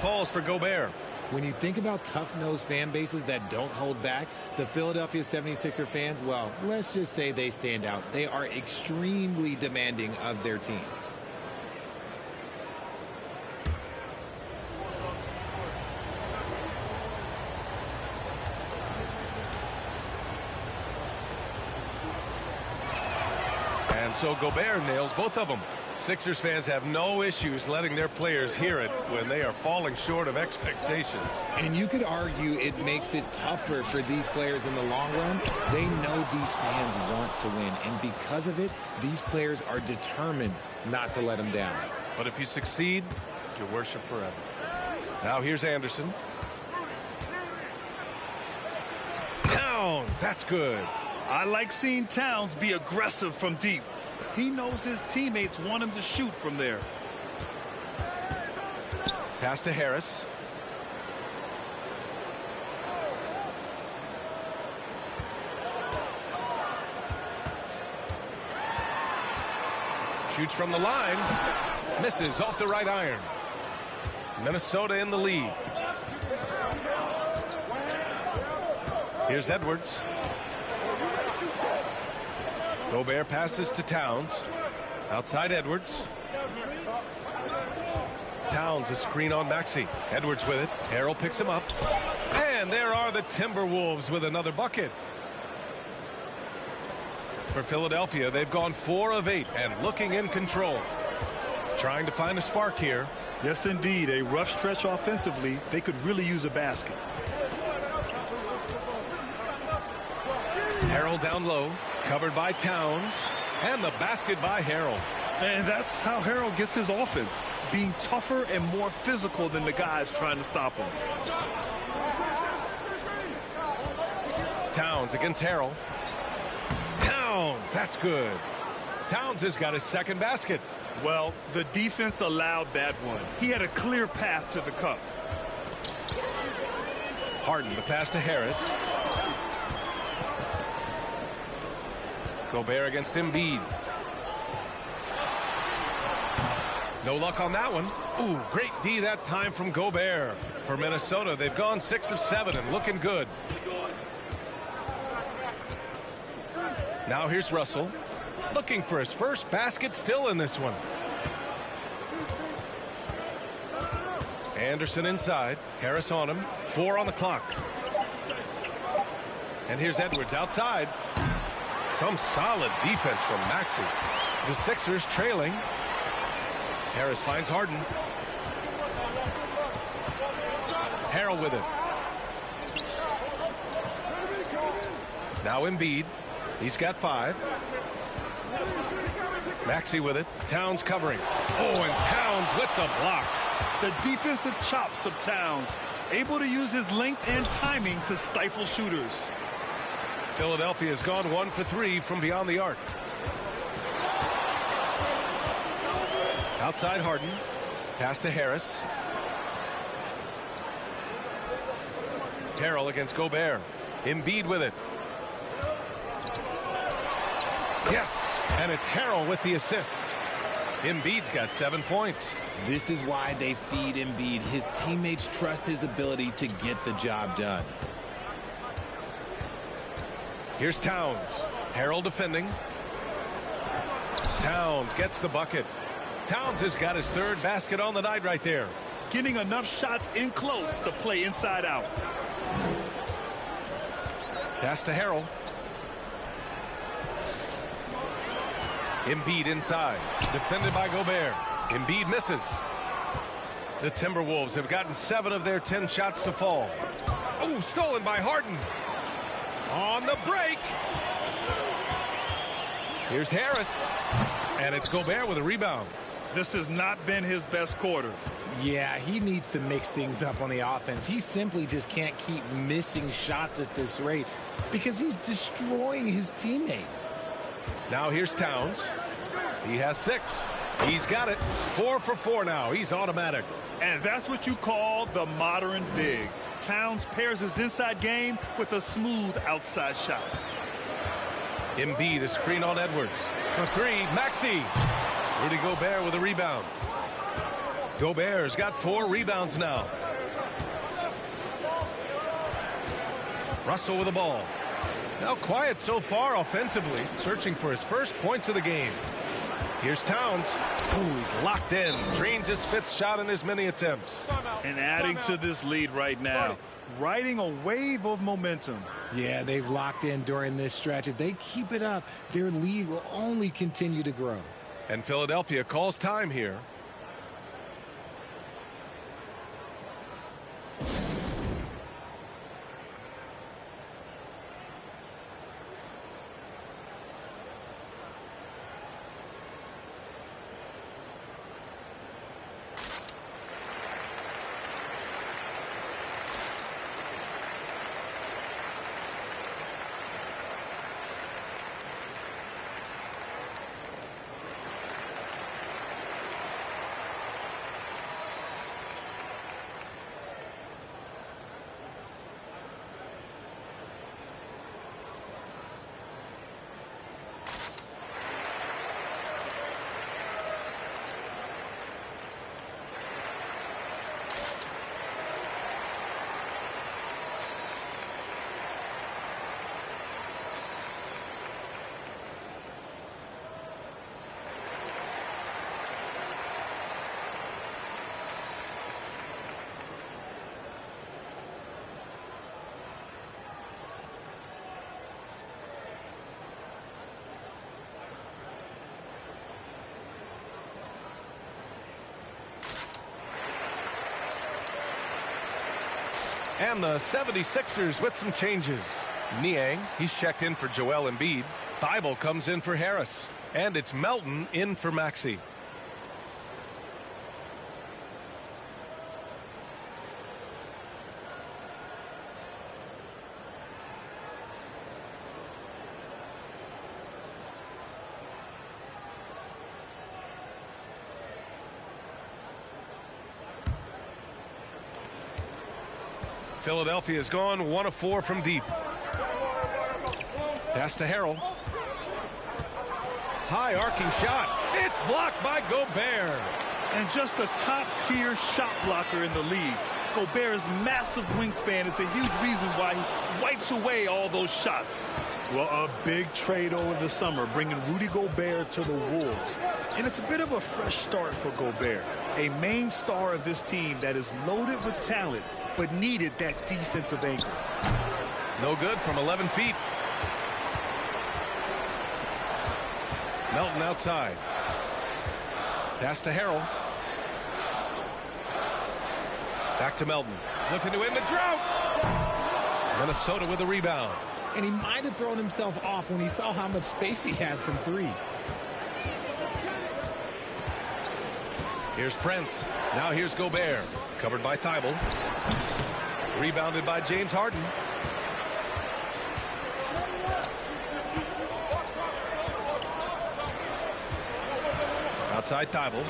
Falls for Gobert. When you think about tough-nosed fan bases that don't hold back, the Philadelphia 76er fans, well, let's just say they stand out. They are extremely demanding of their team. And so Gobert nails both of them. Sixers fans have no issues letting their players hear it when they are falling short of expectations. And you could argue it makes it tougher for these players in the long run. They know these fans want to win, and because of it, these players are determined not to let them down. But if you succeed, you worship forever. Now here's Anderson. Towns, that's good. I like seeing Towns be aggressive from deep. He knows his teammates want him to shoot from there. Pass to Harris. Shoots from the line. Misses off the right iron. Minnesota in the lead. Here's Edwards. Gobert passes to Towns. Outside Edwards. Towns, a screen on Maxey. Edwards with it. Harrell picks him up. And there are the Timberwolves with another bucket. For Philadelphia, they've gone 4 of 8 and looking in control. Trying to find a spark here. Yes, indeed. A rough stretch offensively. They could really use a basket. Harrell down low. Covered by Towns. And the basket by Harrell. And that's how Harrell gets his offense. Being tougher and more physical than the guys trying to stop him. Towns against Harrell. Towns, that's good. Towns has got his second basket. Well, the defense allowed that one. He had a clear path to the cup. Harden, the pass to Harris. Gobert against Embiid. No luck on that one. Ooh, great D that time from Gobert. For Minnesota, they've gone 6 of 7 and looking good. Now here's Russell. Looking for his first basket still in this one. Anderson inside. Harris on him. 4 on the clock. And here's Edwards outside. Some solid defense from Maxey. The Sixers trailing. Harris finds Harden. Harrell with it. Now Embiid. He's got 5. Maxey with it. Towns covering. Oh, and Towns with the block. The defensive chops of Towns. Able to use his length and timing to stifle shooters. Philadelphia has gone 1 for 3 from beyond the arc. Outside Harden. Pass to Harris. Harrell against Gobert. Embiid with it. Yes, And it's Harrell with the assist. Embiid's got 7 points. This is why they feed Embiid. His teammates trust his ability to get the job done. Here's Towns. Harrell defending. Towns gets the bucket. Towns has got his 3rd basket on the night right there. Getting enough shots in close to play inside out. Pass to Harrell. Embiid inside. Defended by Gobert. Embiid misses. The Timberwolves have gotten 7 of their 10 shots to fall. Oh, stolen by Harden. On the break. Here's Harris. And it's Gobert with a rebound. This has not been his best quarter. Yeah, he needs to mix things up on the offense. He simply just can't keep missing shots at this rate because he's destroying his teammates. Now here's Towns. He has 6. He's got it. 4 for 4 now. He's automatic. And that's what you call the modern big. Towns pairs his inside game with a smooth outside shot. Embiid, a screen on Edwards. For 3, Maxey. Rudy Gobert with a rebound. Gobert's got 4 rebounds now. Russell with the ball. Now quiet so far offensively, searching for his first points of the game. Here's Towns. Ooh, he's locked in. Drains his 5th shot in his many attempts. And adding to this lead right now, riding a wave of momentum. Yeah, they've locked in during this stretch. If they keep it up, their lead will only continue to grow. And Philadelphia calls time here. And the 76ers with some changes. Niang, he's checked in for Joel Embiid. Thibault comes in for Harris. And it's Melton in for Maxey. Philadelphia's gone 1 of 4 from deep. Pass to Harrell. High arcing shot. It's blocked by Gobert. And just a top-tier shot blocker in the league. Gobert's massive wingspan is a huge reason why he wipes away all those shots. Well, a big trade over the summer, bringing Rudy Gobert to the Wolves. And it's a bit of a fresh start for Gobert, a main star of this team that is loaded with talent, but needed that defensive anchor. No good from 11 feet. Melton outside. Pass to Harrell. Back to Melton. Looking to end the drought. Minnesota with a rebound. And he might have thrown himself off when he saw how much space he had from 3. Here's Prince. Now here's Gobert. Covered by Thibault. Rebounded by James Harden. Outside Thibault.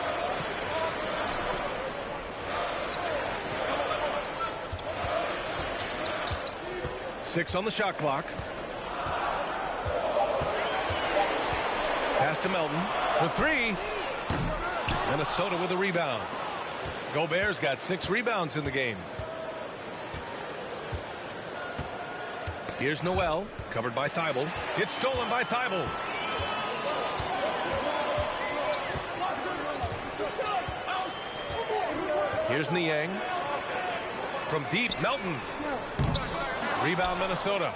Six on the shot clock. Pass to Melton for three. Minnesota with a rebound. Gobert's got 6 rebounds in the game. Here's Noel, covered by Thibault. It's stolen by Thibault. Here's Niang. From deep, Melton. Rebound, Minnesota.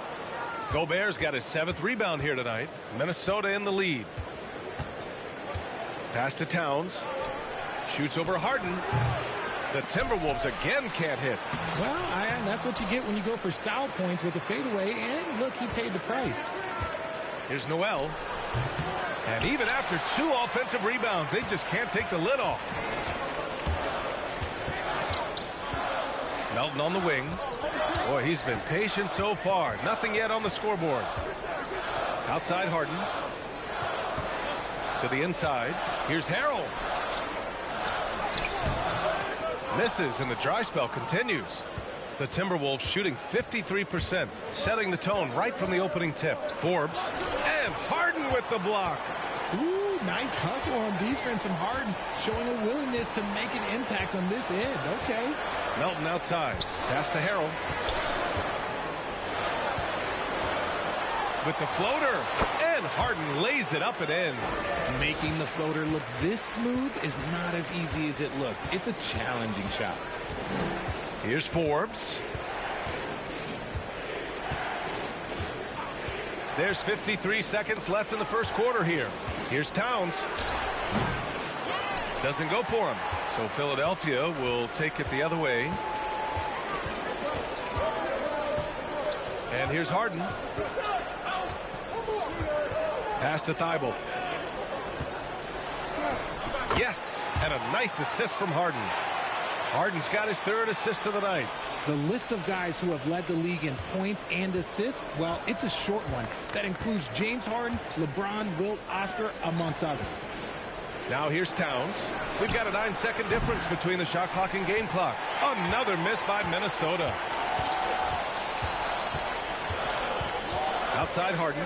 Gobert's got his 7th rebound here tonight. Minnesota in the lead. Pass to Towns. Shoots over Harden. The Timberwolves again can't hit. Well, that's what you get when you go for style points with the fadeaway. And look, he paid the price. Here's Noel. And even after 2 offensive rebounds, they just can't take the lid off. Melton on the wing. Boy, he's been patient so far. Nothing yet on the scoreboard. Outside Harden. To the inside. Here's Harrell. Misses, and the dry spell continues. The Timberwolves shooting 53%, setting the tone right from the opening tip. Forbes and Harden with the block. Ooh, nice hustle on defense from Harden, showing a willingness to make an impact on this end. Okay. Melton outside. Pass to Harrell. With the floater, and Harden lays it up and in. Making the floater look this smooth is not as easy as it looked. It's a challenging shot. Here's Forbes. There's 53 seconds left in the first quarter here. Here's Towns. Doesn't go for him. So Philadelphia will take it the other way. And here's Harden. Pass to Thibault. Yes, and a nice assist from Harden. Harden's got his 3rd assist of the night. The list of guys who have led the league in points and assists, well, it's a short one. That includes James Harden, LeBron, Wilt, Oscar, amongst others. Now here's Towns. We've got a 9-second difference between the shot clock and game clock. Another miss by Minnesota. Outside Harden.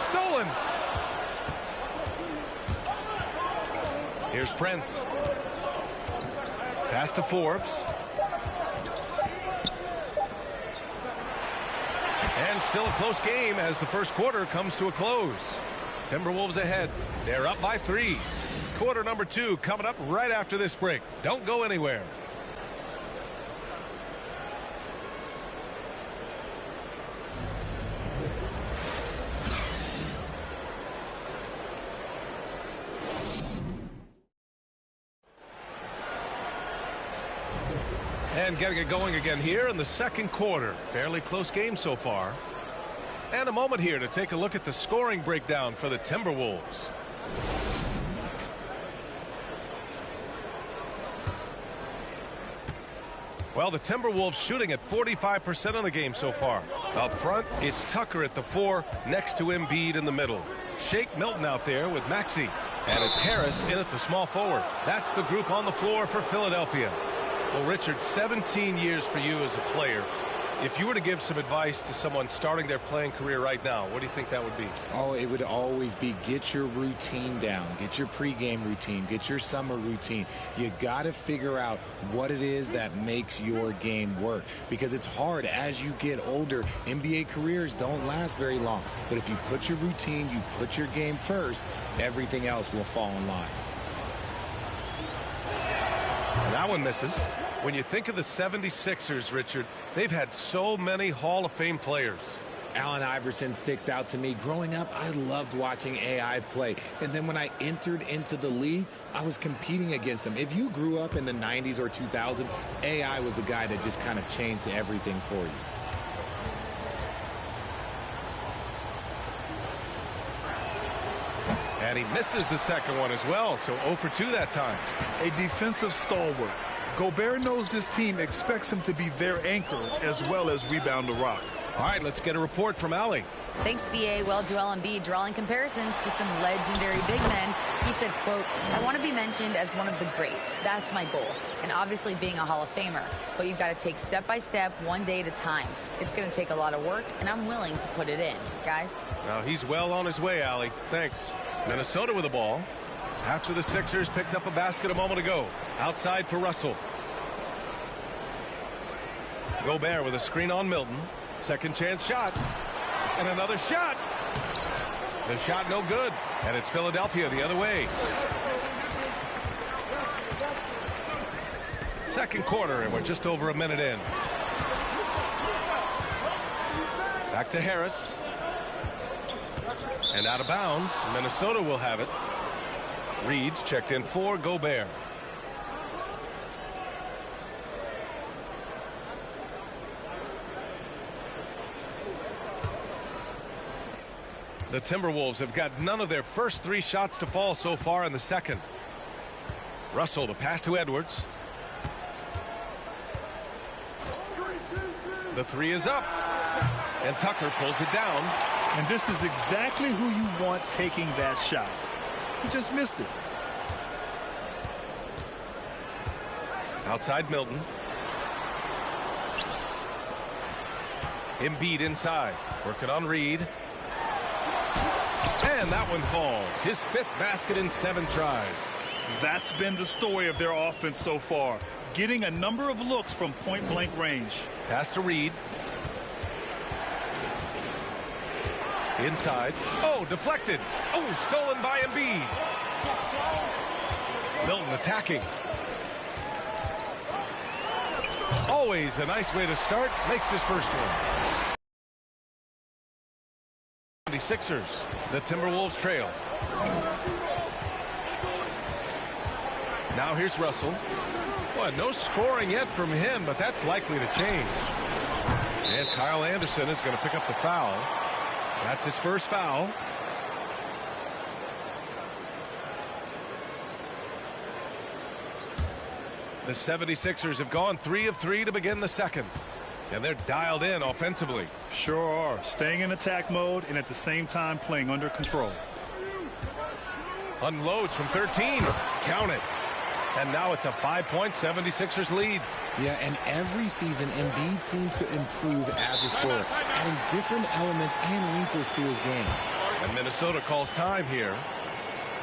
Stolen. Here's Prince. Pass to Forbes. And still a close game as the first quarter comes to a close. Timberwolves ahead. They're up by 3. Quarter number 2 coming up right after this break. Don't go anywhere. And getting it going again here in the second quarter. Fairly close game so far. And a moment here to take a look at the scoring breakdown for the Timberwolves. Well, the Timberwolves shooting at 45% of the game so far. Up front, it's Tucker at the 4, next to Embiid in the middle. Shake Milton out there with Maxey. And it's Harris in at the small forward. That's the group on the floor for Philadelphia. Well, Richard, 17 years for you as a player. If you were to give some advice to someone starting their playing career right now, what do you think that would be? Oh, it would always be get your routine down. Get your pregame routine. Get your summer routine. You got to figure out what it is that makes your game work. Because it's hard as you get older. NBA careers don't last very long. But if you put your routine, you put your game first, everything else will fall in line. That one misses. When you think of the 76ers, Richard, they've had so many Hall of Fame players. Allen Iverson sticks out to me. Growing up, I loved watching AI play. And then when I entered into the league, I was competing against him. If you grew up in the 90s or 2000, AI was the guy that just kind of changed everything for you. And he misses the second one as well, so 0 for 2 that time. A defensive stalwart. Gobert knows this team expects him to be their anchor as well as rebound the rock. All right, let's get a report from Allie. Thanks, BA. Well, Joel Embiid drawing comparisons to some legendary big men. He said, quote, I want to be mentioned as one of the greats. That's my goal. And obviously being a Hall of Famer. But you've got to take step by step, one day at a time. It's going to take a lot of work, and I'm willing to put it in. Guys, Now he's well on his way, Allie. Thanks. Minnesota with the ball. After the Sixers picked up a basket a moment ago. Outside for Russell. Gobert with a screen on Milton. Second chance shot. And another shot. The shot no good. And it's Philadelphia the other way. Second quarter, and we're just over a minute in. Back to Harris. And out of bounds. Minnesota will have it. Reed's checked in for Gobert. The Timberwolves have got none of their first 3 shots to fall so far in the second. Russell, the pass to Edwards. The 3 is up. And Tucker pulls it down. And this is exactly who you want taking that shot. He just missed it. Outside Milton. Embiid inside. Working on Reed. And that one falls. His 5th basket in 7 tries. That's been the story of their offense so far. Getting a number of looks from point-blank range. Pass to Reed. Inside. Oh, deflected. Oh, stolen by Embiid. Milton attacking. Always a nice way to start. Makes his first one. 76ers. The Timberwolves trail. Now here's Russell. Boy, no scoring yet from him, but that's likely to change. And Kyle Anderson is going to pick up the foul. That's his first foul. The 76ers have gone 3 of 3 to begin the second. And they're dialed in offensively. Sure are. Staying in attack mode and at the same time playing under control. Unloads from 13. Count it. And now it's a 5-point 76ers lead. Yeah, and every season Embiid seems to improve as a scorer, adding different elements and wrinkles to his game. And Minnesota calls time here.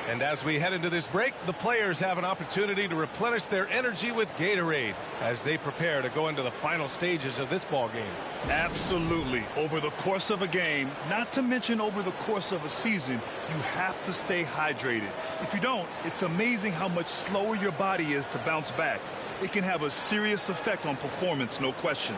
And as we head into this break, the players have an opportunity to replenish their energy with Gatorade as they prepare to go into the final stages of this ball game. Absolutely. Over the course of a game, not to mention over the course of a season, you have to stay hydrated. If you don't, it's amazing how much slower your body is to bounce back. It can have a serious effect on performance, no question.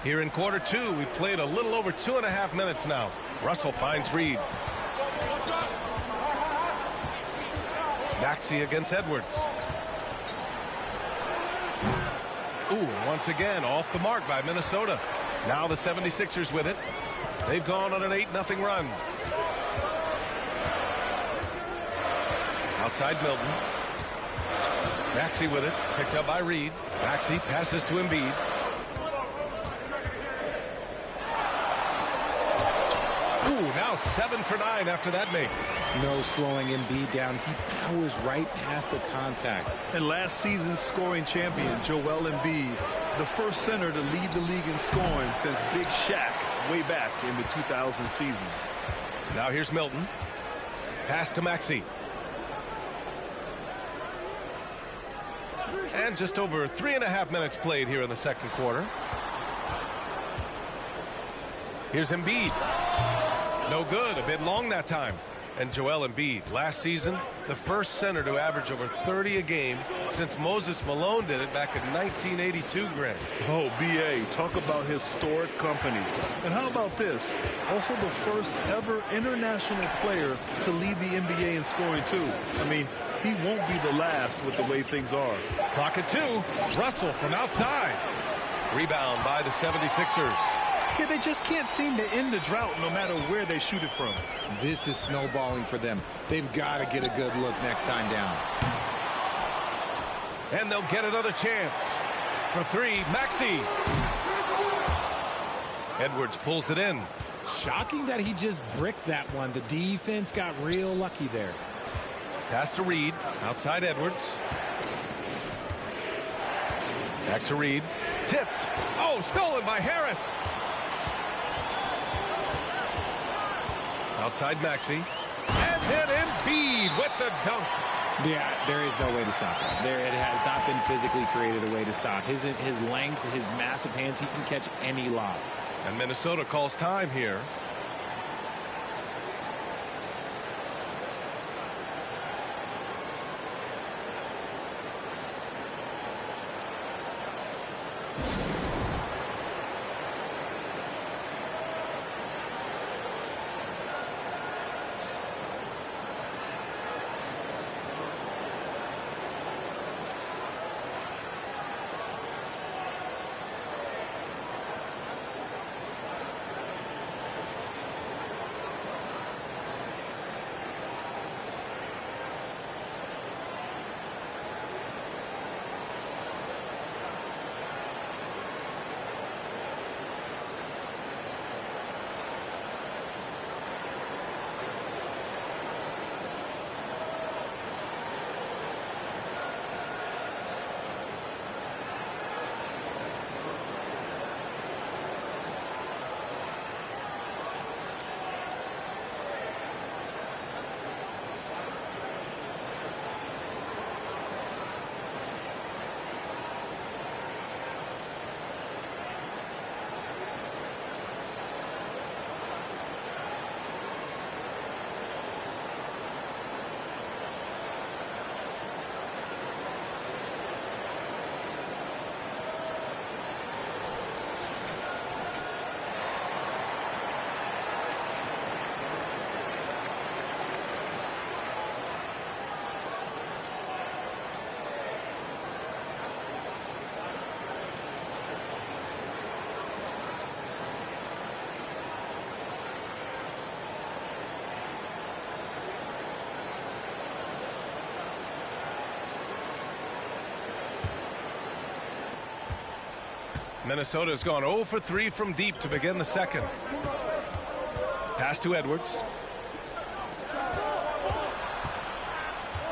Here in quarter 2, we've played a little over 2.5 minutes now. Russell finds Reed. Maxey against Edwards. Ooh, once again off the mark by Minnesota. Now the 76ers with it. They've gone on an 8-0 run. Outside Milton. Maxey with it. Picked up by Reed. Maxey passes to Embiid. Ooh, now Now 7 for 9 after that make. No slowing Embiid down. He powers right past the contact. And last season's scoring champion, Joel Embiid, the first center to lead the league in scoring since Big Shaq way back in the 2000 season. Now here's Milton. Pass to Maxey. And just over 3.5 minutes played here in the second quarter. Here's Embiid. No good. A bit long that time. And Joel Embiid, last season, the first center to average over 30 a game since Moses Malone did it back in 1982, Greg. Oh, B.A., talk about historic company. And how about this? Also the first ever international player to lead the NBA in scoring, too. I mean, he won't be the last with the way things are. Clock at 2. Russell from outside. Rebound by the 76ers. Yeah, they just can't seem to end the drought no matter where they shoot it from. This is snowballing for them. They've got to get a good look next time down. And they'll get another chance. For 3, Maxey. Edwards pulls it in. Shocking that he just bricked that one. The defense got real lucky there. Pass to Reed. Outside Edwards. Back to Reed. Tipped. Oh, stolen by Harris. Outside Maxey. And then Embiid with the dunk. Yeah, there is no way to stop him. It has not been physically created a way to stop. His length, his massive hands, he can catch any lob. And Minnesota calls time here. Minnesota's gone 0 for 3 from deep to begin the second. Pass to Edwards.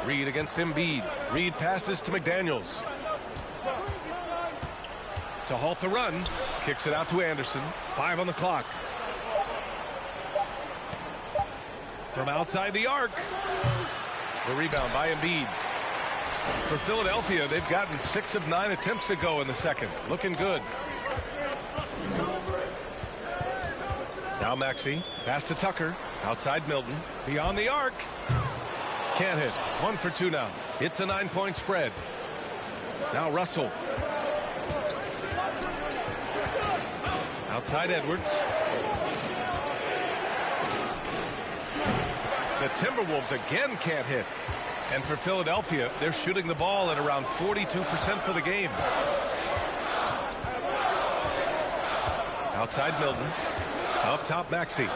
Reed against Embiid. Reed passes to McDaniels. To halt the run. Kicks it out to Anderson. 5 on the clock. From outside the arc. The rebound by Embiid. For Philadelphia, they've gotten 6 of 9 attempts to go in the second. Looking good. Now Maxey. Pass to Tucker. Outside Milton. Beyond the arc. Can't hit. 1 for 2 now. It's a 9-point spread. Now Russell. Outside Edwards. The Timberwolves again can't hit. And for Philadelphia, they're shooting the ball at around 42% for the game. Outside Milton. Up top Maxey.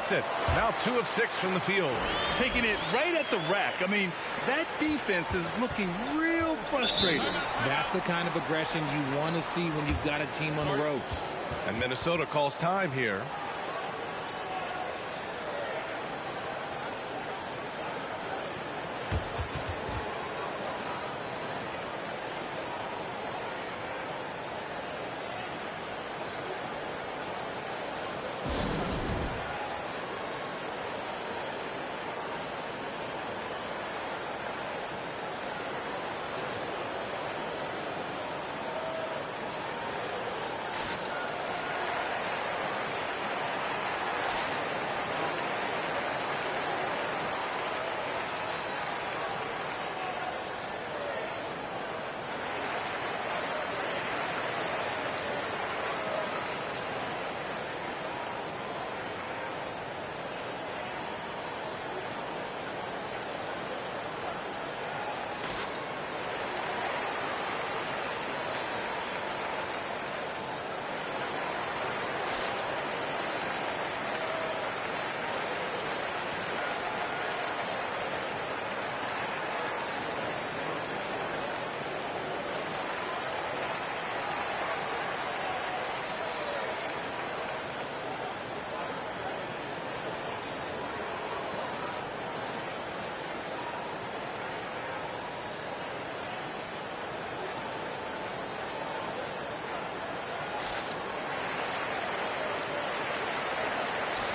hits it. Now 2 of 6 from the field. Taking it right at the rack. I mean, that defense is looking real frustrated. That's the kind of aggression you want to see when you've got a team on the ropes. And Minnesota calls time here.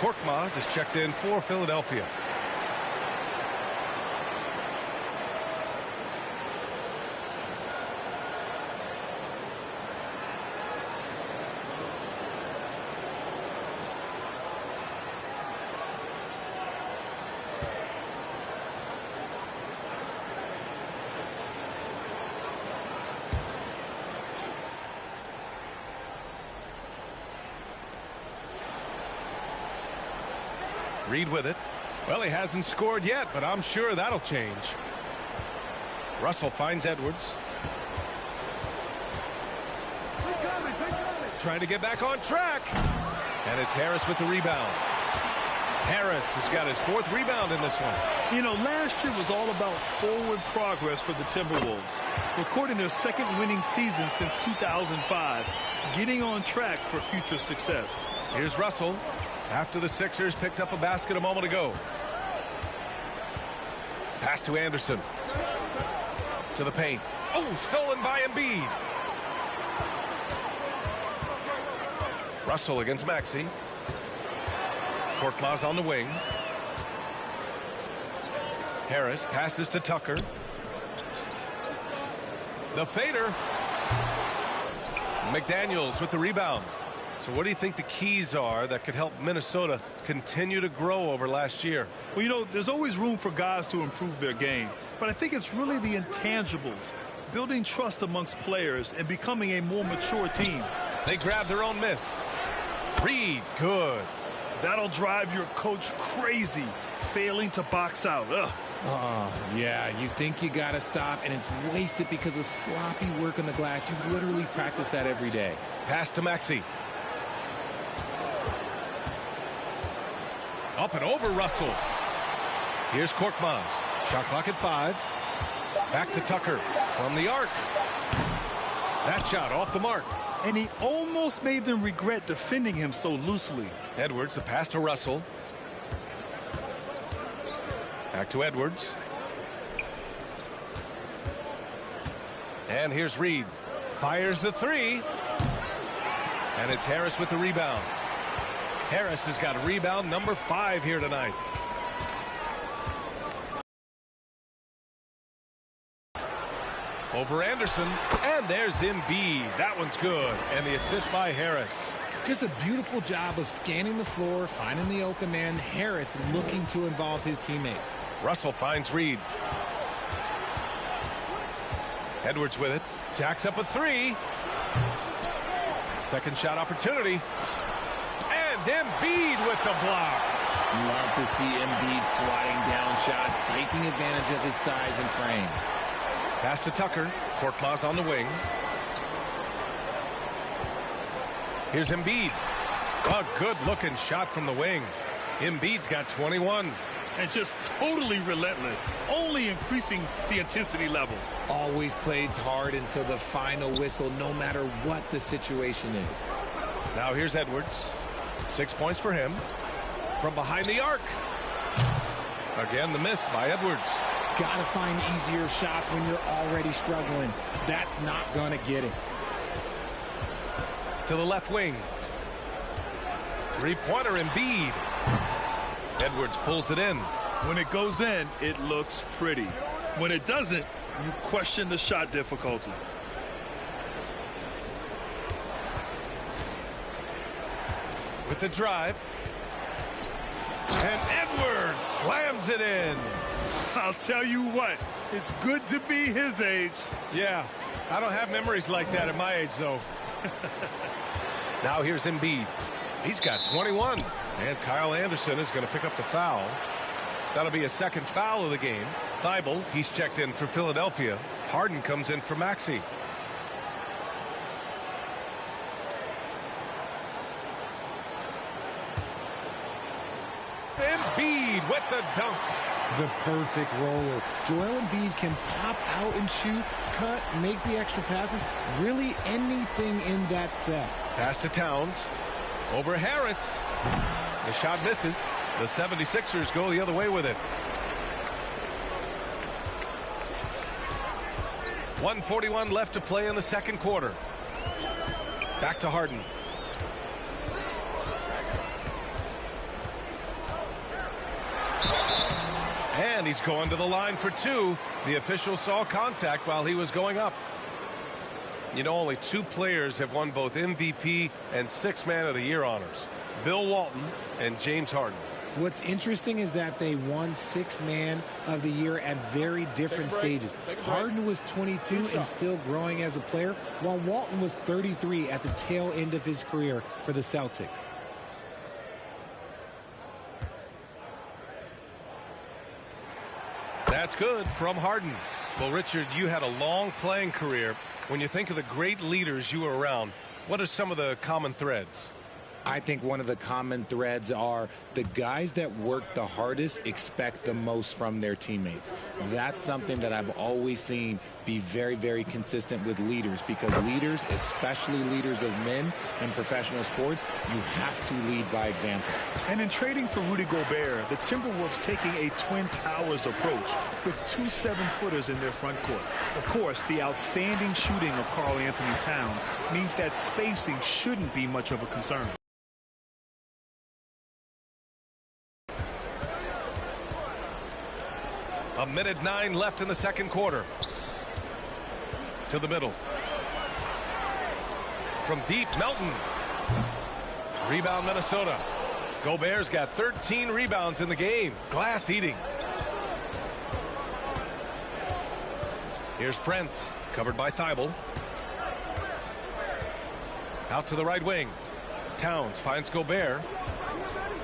Korkmaz is checked in for Philadelphia. Reed with it. Well, he hasn't scored yet, but I'm sure that'll change. Russell finds Edwards. Trying to get back on track. And it's Harris with the rebound. Harris has got his 4th rebound in this one. You know, last year was all about forward progress for the Timberwolves. Recording their 2nd winning season since 2005. Getting on track for future success. Here's Russell. After the Sixers picked up a basket a moment ago. Pass to Anderson. To the paint. Oh, stolen by Embiid. Russell against Maxey. Korkmaz on the wing. Harris passes to Tucker. The fader. McDaniels with the rebound. So what do you think the keys are that could help Minnesota continue to grow over last year? Well, you know, there's always room for guys to improve their game. But I think it's really the intangibles, building trust amongst players and becoming a more mature team. They grab their own miss. Reed, good. That'll drive your coach crazy, failing to box out. Ugh. Yeah, you think you got to stop, and it's wasted because of sloppy work on the glass. You literally practice that every day. Pass to Maxey. Up and over Russell. Here's Korkmaz. Shot clock at 5. Back to Tucker from the arc. That shot off the mark. And he almost made them regret defending him so loosely. Edwards, the pass to Russell. Back to Edwards. And here's Reed. Fires the 3. And it's Harris with the rebound. Harris has got rebound number 5 here tonight. Over Anderson, and there's Embiid. That one's good, and the assist by Harris. Just a beautiful job of scanning the floor, finding the open man. Harris looking to involve his teammates. Russell finds Reed. Edwards with it. Jacks up a 3. Second shot opportunity. And Embiid with the block. Love to see Embiid swatting down shots, taking advantage of his size and frame. Pass to Tucker. Korkmaz on the wing. Here's Embiid. A good-looking shot from the wing. Embiid's got 21. And just totally relentless, only increasing the intensity level. Always plays hard until the final whistle, no matter what the situation is. Now here's Edwards. 6 points for him. From behind the arc. Again, the miss by Edwards. Got to find easier shots when you're already struggling. That's not going to get it. To the left wing. Three-pointer Embiid. Edwards pulls it in. When it goes in, it looks pretty. When it doesn't, you question the shot difficulty. With the drive. And Edwards slams it in. I'll tell you what, it's good to be his age. Yeah, I don't have memories like that at my age, though. Now here's Embiid. He's got 21. And Kyle Anderson is going to pick up the foul. That'll be a second foul of the game. Thibault, he's checked in for Philadelphia. Harden comes in for Maxey. Embiid with the dunk. The perfect roller. Joel Embiid can pop out and shoot, cut, make the extra passes, really anything in that set. Pass to Towns. Over Harris. The shot misses. The 76ers go the other way with it. 1:41 left to play in the second quarter. Back to Harden. And he's going to the line for two. The official saw contact while he was going up. You know, only two players have won both MVP and Sixth Man of the Year honors. Bill Walton and James Harden. What's interesting is that they won Sixth Man of the Year at very different stages. Harden was 22 and still growing as a player, while Walton was 33 at the tail end of his career for the Celtics. That's good from Harden. Well, Richard, you had a long playing career. When you think of the great leaders you were around, what are some of the common threads? I think one of the common threads are the guys that work the hardest expect the most from their teammates. That's something that I've always seen be very, very consistent with leaders, because leaders, especially leaders of men in professional sports, you have to lead by example. And in trading for Rudy Gobert, the Timberwolves taking a Twin Towers approach with two 7-footers in their front court. Of course, the outstanding shooting of Karl Anthony Towns means that spacing shouldn't be much of a concern. A minute 9 left in the second quarter. To the middle. From deep, Melton. Rebound, Minnesota. Gobert's got 13 rebounds in the game. Glass eating. Here's Prince, covered by Thibault. Out to the right wing. Towns finds Gobert.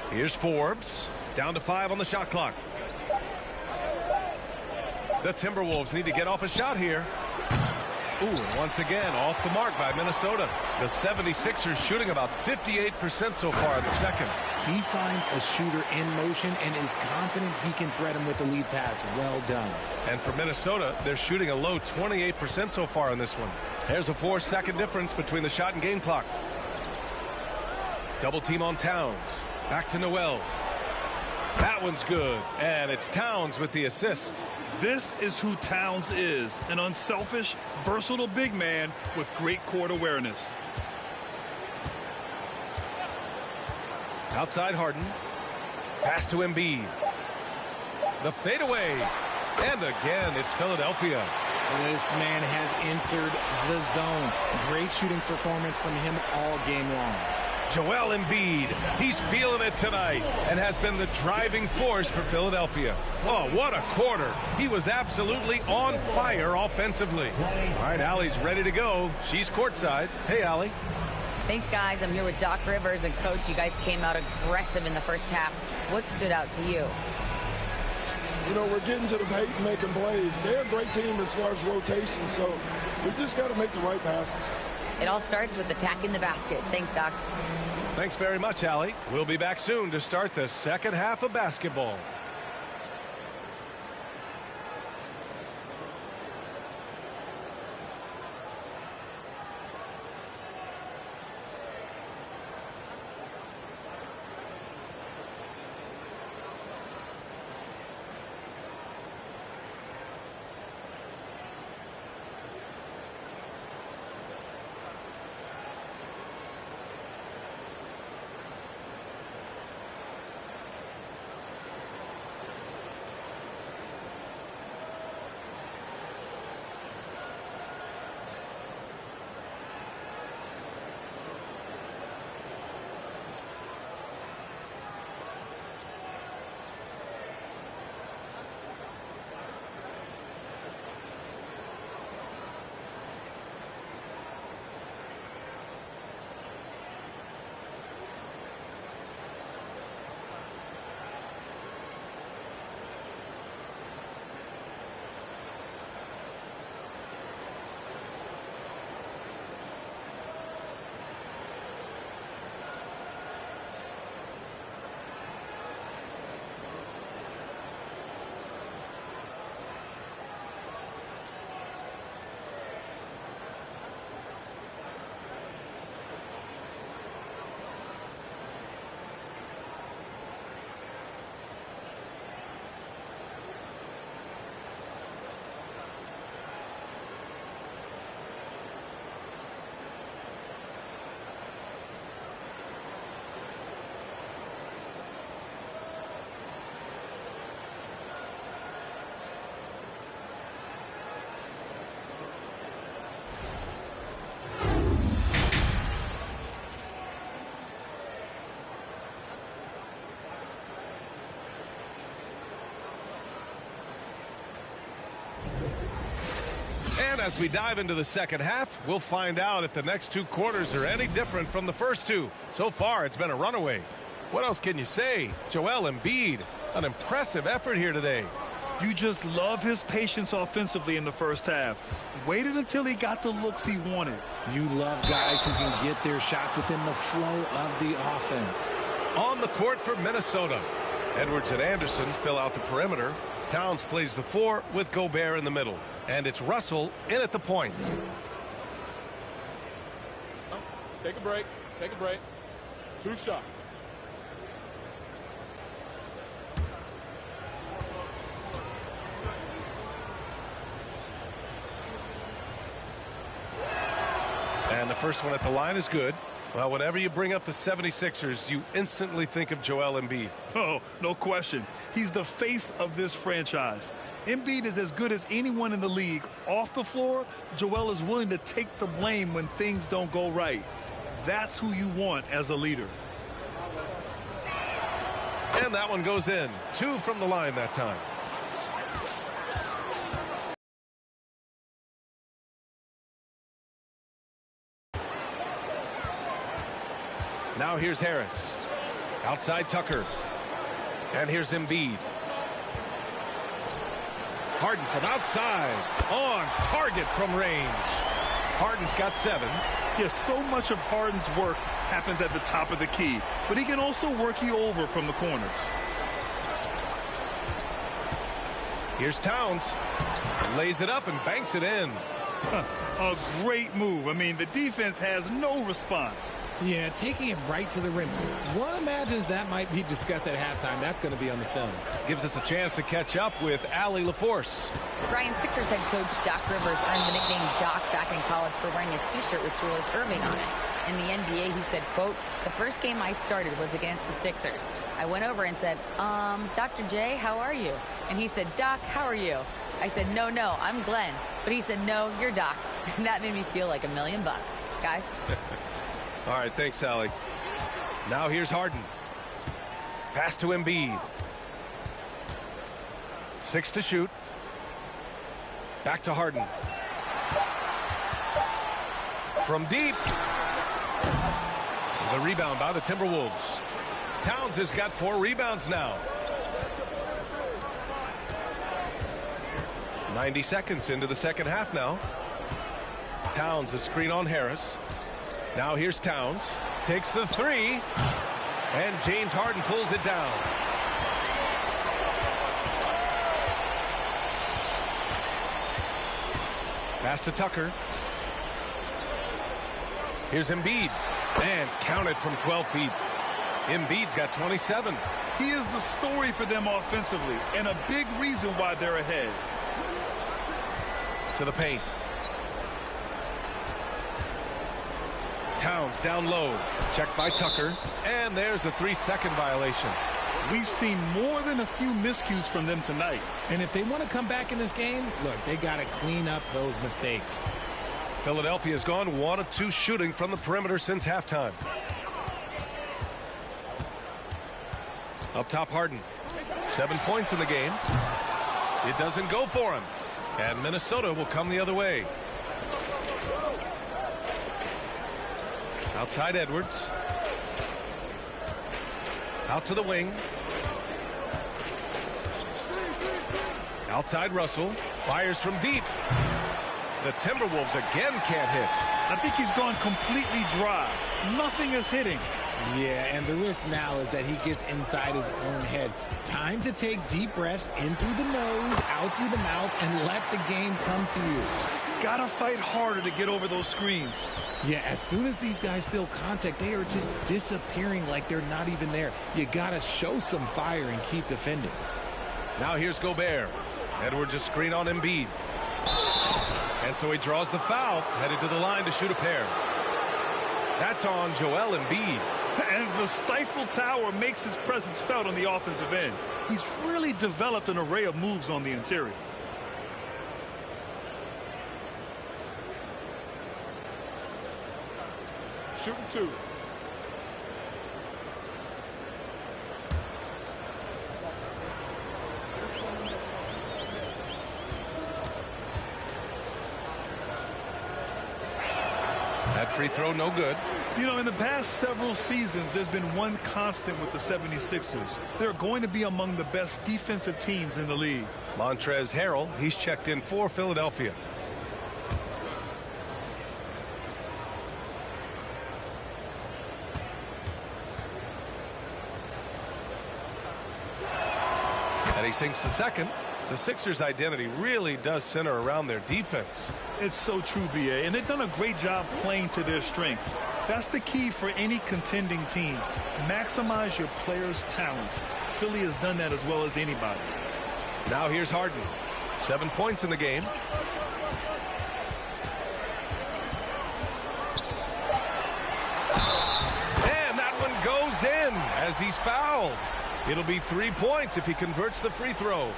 Here's Forbes. Down to 5 on the shot clock. The Timberwolves need to get off a shot here. Ooh, and once again, off the mark by Minnesota. The 76ers shooting about 58% so far in the second. He finds a shooter in motion and is confident he can threat him with the lead pass. Well done. And for Minnesota, they're shooting a low 28% so far in this one. There's a 4-second difference between the shot and game clock. Double team on Towns. Back to Noel. That one's good. And it's Towns with the assist. This is who Towns is, an unselfish, versatile big man with great court awareness. Outside Harden. Pass to Embiid. The fadeaway. And again, it's Philadelphia. This man has entered the zone. Great shooting performance from him all game long. Joel Embiid, he's feeling it tonight and has been the driving force for Philadelphia. Oh, what a quarter. He was absolutely on fire offensively. All right, Allie's ready to go. She's courtside. Hey, Allie. Thanks, guys. I'm here with Doc Rivers. And, Coach, you guys came out aggressive in the first half. What stood out to you? You know, we're getting to the paint and making plays. They're a great team as far as rotation, so we just got to make the right passes. It all starts with attacking the basket. Thanks, Doc. Thanks very much, Allie. We'll be back soon to start the second half of basketball. And as we dive into the second half, we'll find out if the next two quarters are any different from the first two. So far, it's been a runaway. What else can you say? Joel Embiid, an impressive effort here today. You just love his patience offensively in the first half. Waited until he got the looks he wanted. You love guys who can get their shots within the flow of the offense. On the court for Minnesota, Edwards and Anderson fill out the perimeter. Towns plays the 4 with Gobert in the middle. And it's Russell in at the point. Take a break. Take a break. 2 shots. And the first one at the line is good. Well, whenever you bring up the 76ers, you instantly think of Joel Embiid. Oh, no question. He's the face of this franchise. Embiid is as good as anyone in the league. Off the floor, Joel is willing to take the blame when things don't go right. That's who you want as a leader. And that one goes in. 2 from the line that time. Now here's Harris. Outside Tucker. And here's Embiid. Harden from outside. On target from range. Harden's got 7. Yes, so much of Harden's work happens at the top of the key, but he can also work you over from the corners. Here's Towns. Lays it up and banks it in. A great move. I mean, the defense has no response. Yeah, taking it right to the rim. One imagines that might be discussed at halftime. That's going to be on the film. Gives us a chance to catch up with Allie LaForce. Brian, Sixers head coach Doc Rivers earned the nickname Doc back in college for wearing a T-shirt with Julius Erving on it. In the NBA, he said, quote, "The first game I started was against the Sixers. I went over and said, Dr. J, how are you?" And he said, "Doc, how are you?" I said, no, I'm Glenn. But he said, "No, you're Doc." And that made me feel like $1 million. Guys. All right, thanks, Allie. Now here's Harden. Pass to Embiid. 6 to shoot. Back to Harden. From deep. The rebound by the Timberwolves. Towns has got 4 rebounds now. 90 seconds into the second half now. Towns a screen on Harris. Now here's Towns. Takes the three. And James Harden pulls it down. Pass to Tucker. Here's Embiid. And counted from 12 feet. Embiid's got 27. He is the story for them offensively, and a big reason why they're ahead. To the paint. Towns down low. Checked by Tucker. And there's a 3-second violation. We've seen more than a few miscues from them tonight. And if they want to come back in this game, look, they got to clean up those mistakes. Philadelphia's gone 1 of 2 shooting from the perimeter since halftime. Up top, Harden. 7 points in the game. It doesn't go for him. And Minnesota will come the other way. Outside Edwards. Out to the wing. Outside Russell. Fires from deep. The Timberwolves again can't hit. I think he's gone completely dry. Nothing is hitting. Yeah, and the risk now is that he gets inside his own head. Time to take deep breaths in through the nose, out through the mouth, and let the game come to you. Gotta fight harder to get over those screens. Yeah, as soon as these guys feel contact, they are just disappearing like they're not even there. You gotta show some fire and keep defending. Now here's Gobert. Edwards a screen on Embiid. And so he draws the foul, headed to the line to shoot a pair. That's on Joel Embiid. And the Stifle Tower makes his presence felt on the offensive end. He's really developed an array of moves on the interior. Shooting 2. That free throw no good. You know, in the past several seasons, there's been one constant with the 76ers. They're going to be among the best defensive teams in the league. Montrezl Harrell, he's checked in for Philadelphia. And he sinks the second. The Sixers' identity really does center around their defense. It's so true, B.A., and they've done a great job playing to their strengths. That's the key for any contending team. Maximize your players' talents. Philly has done that as well as anybody. Now here's Harden. 7 points in the game. And that one goes in as he's fouled. It'll be 3 points if he converts the free throw.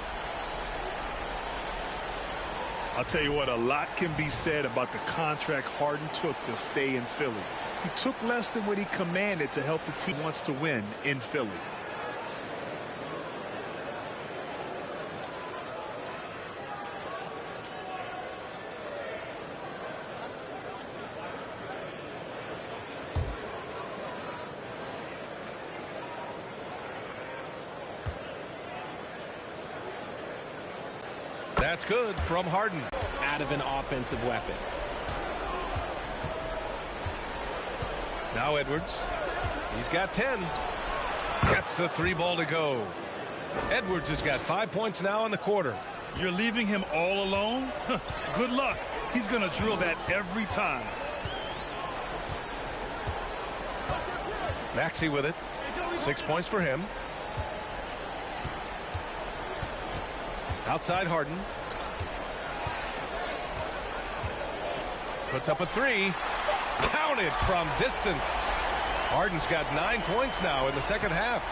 I'll tell you what, a lot can be said about the contract Harden took to stay in Philly. He took less than what he commanded to help the team wants to win in Philly. That's good from Harden. Out of an offensive weapon. Now Edwards. He's got 10. Gets the 3 ball to go. Edwards has got 5 points now in the quarter. You're leaving him all alone? Good luck. He's going to drill that every time. Maxey with it. 6 points for him. Outside Harden. Puts up a 3. Counted from distance. Harden's got 9 points now in the second half.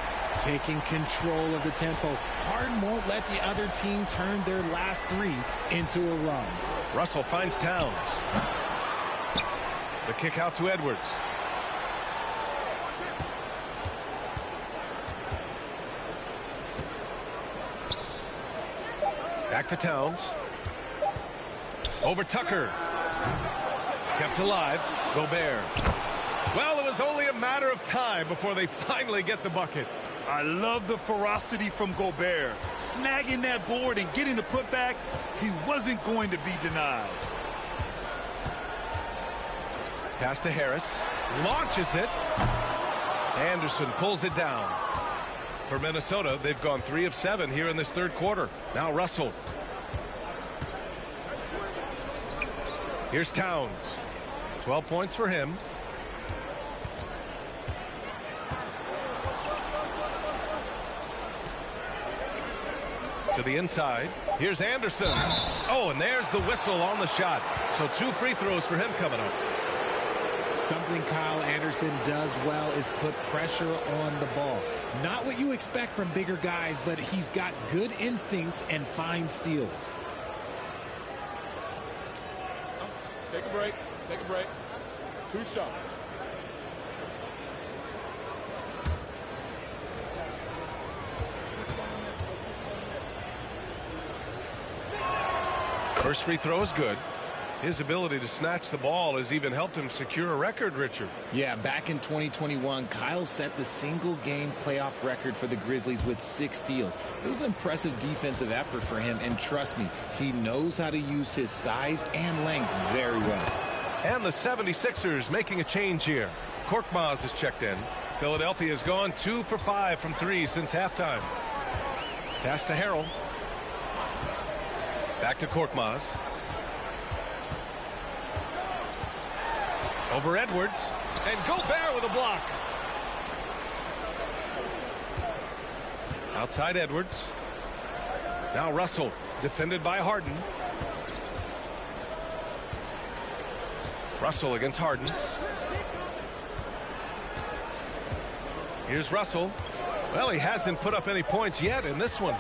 Taking control of the tempo. Harden won't let the other team turn their last 3 into a run. Russell finds Towns. The kick out to Edwards. Back to Towns. Over Tucker. Kept alive. Gobert. Well, it was only a matter of time before they finally get the bucket. I love the ferocity from Gobert. Snagging that board and getting the putback, he wasn't going to be denied. Pass to Harris. Launches it. Anderson pulls it down. For Minnesota, they've gone 3 of 7 here in this third quarter. Now Russell. Here's Towns. 12 points for him. To the inside. Here's Anderson. Oh, and there's the whistle on the shot. So 2 free throws for him coming up. Something Kyle Anderson does well is put pressure on the ball. Not what you expect from bigger guys, but he's got good instincts and fine steals. Take a break. Take a break. 2 shots. First free throw is good. His ability to snatch the ball has even helped him secure a record, Richard. Yeah, back in 2021, Kyle set the single-game playoff record for the Grizzlies with 6 steals. It was an impressive defensive effort for him, and trust me, he knows how to use his size and length very well. And the 76ers making a change here. Korkmaz has checked in. Philadelphia has gone 2 for 5 from 3 since halftime. Pass to Harrell. Back to Korkmaz. Over Edwards. And Gobert with a block. Outside Edwards. Now Russell. Defended by Harden. Russell against Harden. Here's Russell. Well, he hasn't put up any points yet in this one.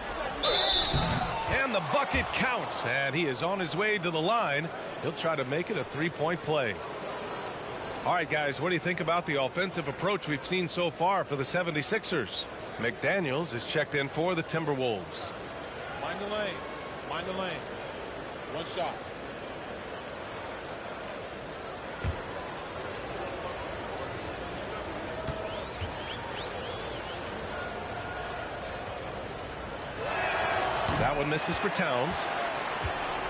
And the bucket counts. And he is on his way to the line. He'll try to make it a 3-point play. All right, guys, what do you think about the offensive approach we've seen so far for the 76ers? McDaniels is checked in for the Timberwolves. Mind the lanes. Mind the lanes. 1 shot. That one misses for Towns.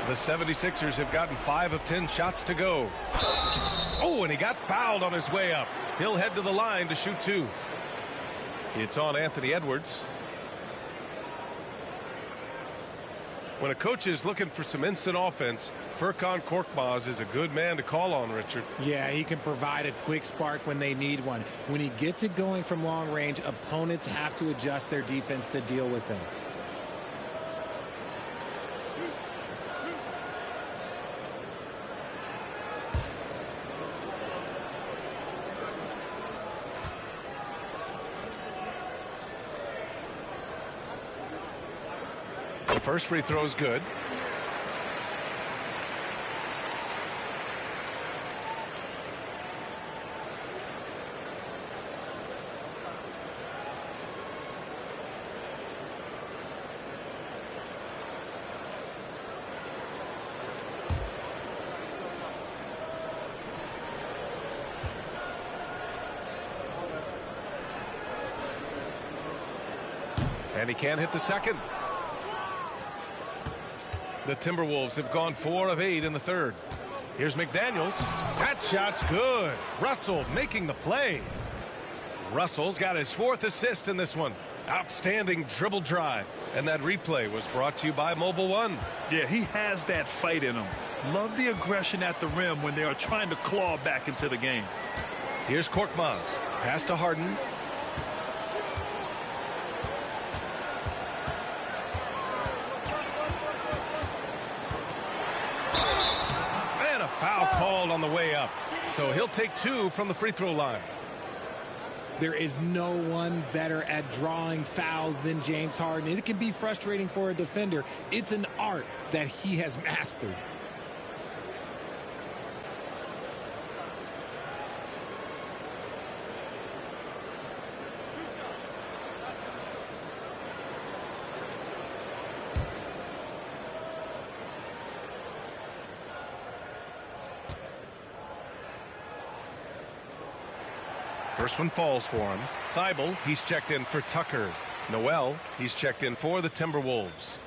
The 76ers have gotten 5 of 10 shots to go. Oh, and he got fouled on his way up. He'll head to the line to shoot 2. It's on Anthony Edwards. When a coach is looking for some instant offense, Furkan Korkmaz is a good man to call on, Richard. Yeah, he can provide a quick spark when they need one. When he gets it going from long range, opponents have to adjust their defense to deal with him. First free throw is good. And he can't hit the second. The Timberwolves have gone 4 of 8 in the third. Here's McDaniels. That shot's good. Russell making the play. Russell's got his 4th assist in this one. Outstanding dribble drive. And that replay was brought to you by Mobile One. Yeah, he has that fight in him. Love the aggression at the rim when they are trying to claw back into the game. Here's Korkmaz. Pass to Harden. Foul called on the way up. So he'll take 2 from the free throw line. There is no one better at drawing fouls than James Harden. It can be frustrating for a defender. It's an art that he has mastered. First one falls for him. Thibault, he's checked in for Tucker. Noel, he's checked in for the Timberwolves.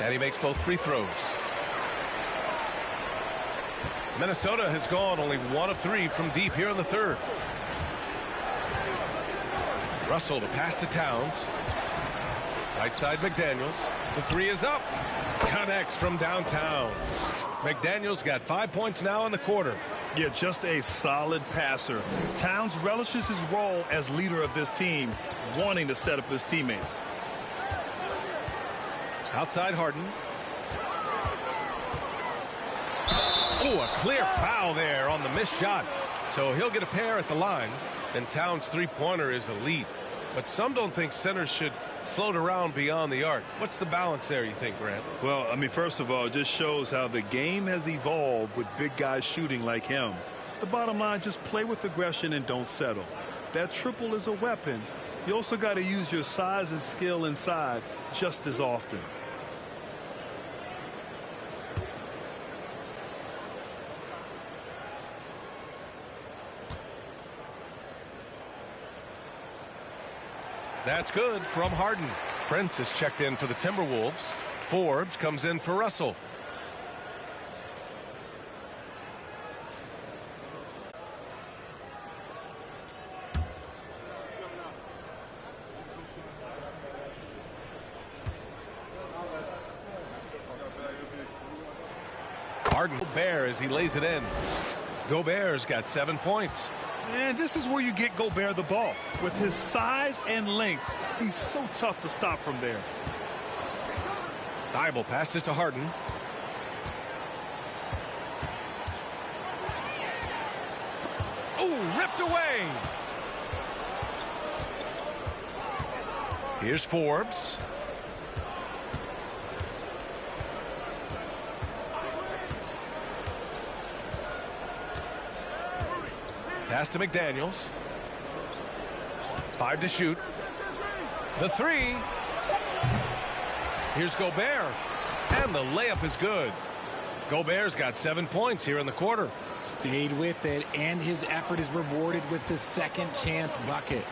And he makes both free throws. Minnesota has gone only 1 of 3 from deep here in the third. Russell to pass to Towns. Right side McDaniels. The three is up. Connects from downtown. McDaniels got 5 points now in the quarter. Yeah, just a solid passer. Towns relishes his role as leader of this team, wanting to set up his teammates. Outside Harden. Oh, a clear foul there on the missed shot. So he'll get a pair at the line. And Towns' three-pointer is elite. But some don't think centers should float around beyond the arc. What's the balance there, you think, Grant? Well, I mean, first of all, it just shows how the game has evolved with big guys shooting like him. The bottom line, just play with aggression and don't settle. That triple is a weapon. You also got to use your size and skill inside just as often. That's good from Harden. Prince is checked in for the Timberwolves. Forbes comes in for Russell. Harden Gobert as he lays it in. Gobert's got 7 points. And this is where you get Gobert the ball. With his size and length, he's so tough to stop from there. Thibault passes to Harden. Oh, ripped away. Here's Forbes. Pass to McDaniels. 5 to shoot. The three. Here's Gobert. And the layup is good. Gobert's got 7 points here in the quarter. Stayed with it, and his effort is rewarded with the second chance bucket.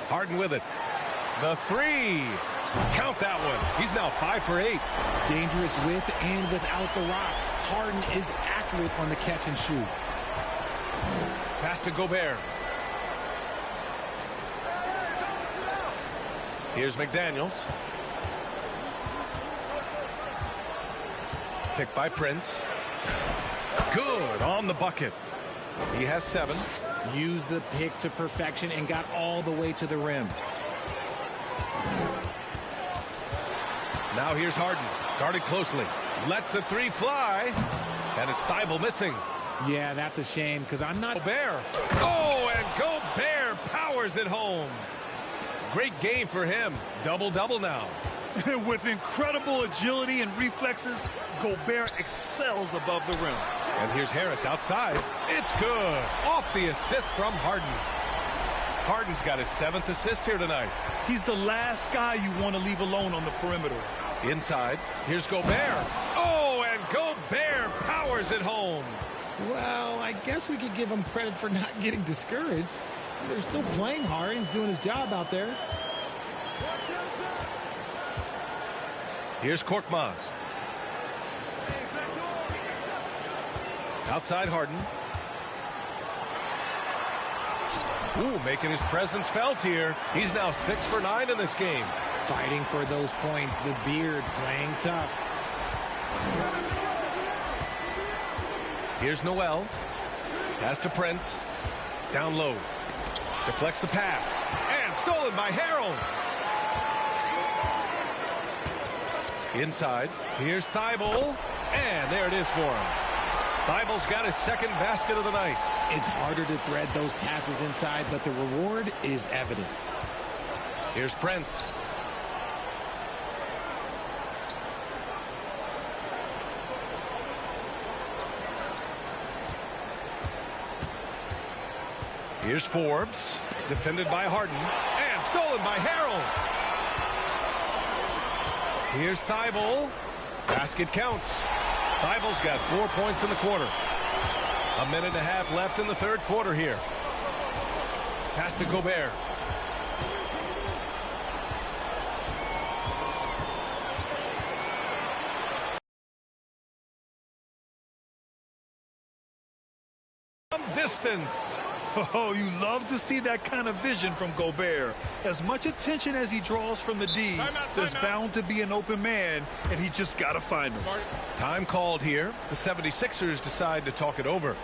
Harden with it. The three. Count that one. He's now 5 for 8. Dangerous with and without the rock. Harden is accurate on the catch and shoot. Pass to Gobert. Here's McDaniels. Picked by Prince. Good on the bucket. He has 7. Used the pick to perfection and got all the way to the rim. Now here's Harden. Guarded closely. Lets the three fly. And it's Thibault missing. Yeah, that's a shame because I'm not... Gobert. Oh, and Gobert powers it home. Great game for him. Double-double now. With incredible agility and reflexes, Gobert excels above the rim. And here's Harris outside. It's good. Off the assist from Harden. Harden's got his 7th assist here tonight. He's the last guy you want to leave alone on the perimeter. Inside, here's Gobert. Oh, and Gobert powers it home. Well, I guess we could give him credit for not getting discouraged. They're still playing hard. He's doing his job out there. Here's Korkmaz. Outside Harden. Ooh, making his presence felt here. He's now 6 for 9 in this game. Fighting for those points. The beard playing tough. Here's Noel. Pass to Prince. Down low. Deflects the pass. And stolen by Harrell. Inside. Here's Thibault. And there it is for him. Thibault's got his 2nd basket of the night. It's harder to thread those passes inside, but the reward is evident. Here's Prince. Here's Forbes. Defended by Harden. And stolen by Harrell. Here's Thibault. Basket counts. Thibault's got 4 points in the quarter. 1.5 minutes left in the third quarter here. Pass to Gobert. distance. Oh, you love to see that kind of vision from Gobert. As much attention as he draws from the D, there's bound to be an open man, and he just got to find him. Time called here. The 76ers decide to talk it over.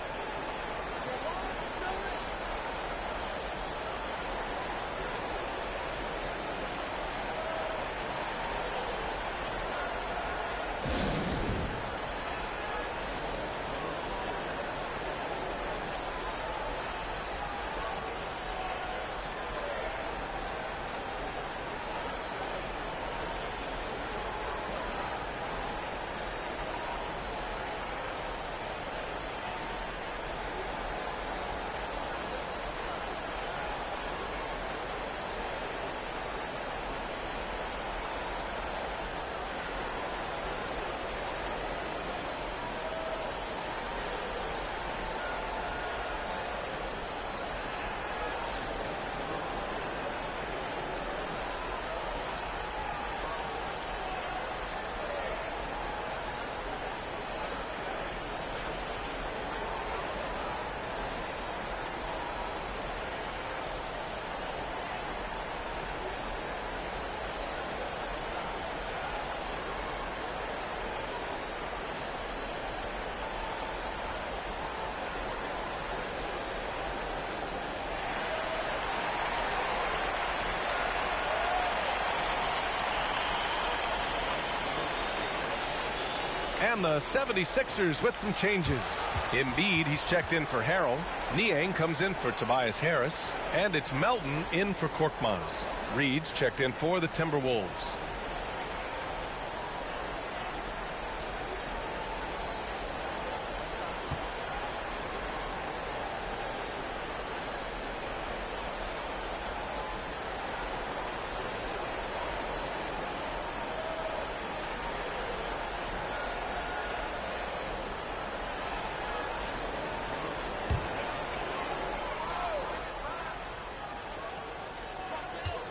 And the 76ers with some changes. Embiid, he's checked in for Harrell. Niang comes in for Tobias Harris. And it's Melton in for Korkmaz. Reed's checked in for the Timberwolves.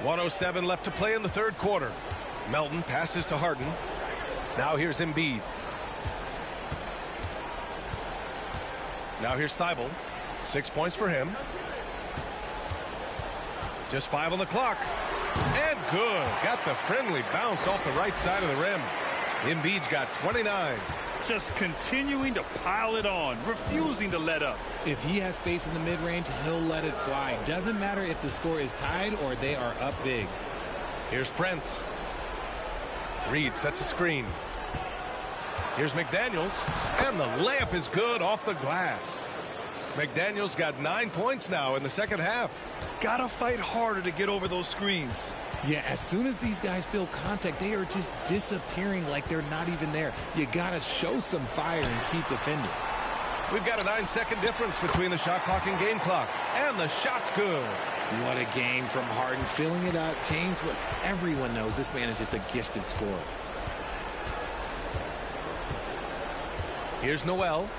.107 left to play in the third quarter. Melton passes to Harden. Now here's Embiid. Now here's Thibault. 6 points for him. Just 5 on the clock. And good. Got the friendly bounce off the right side of the rim. Embiid's got 29. Just continuing to pile it on, refusing to let up. If he has space in the mid-range, he'll let it fly. Doesn't matter if the score is tied or they are up big. Here's Prince. Reed sets a screen. Here's McDaniels. And the layup is good off the glass. McDaniels got 9 points now in the second half. Gotta fight harder to get over those screens. Yeah, as soon as these guys feel contact, they are just disappearing like they're not even there. You gotta show some fire and keep defending. We've got a 9-second difference between the shot clock and game clock. And the shot's good. What a game from Harden, filling it up. James, look, everyone knows this man is just a gifted scorer. Here's Noel.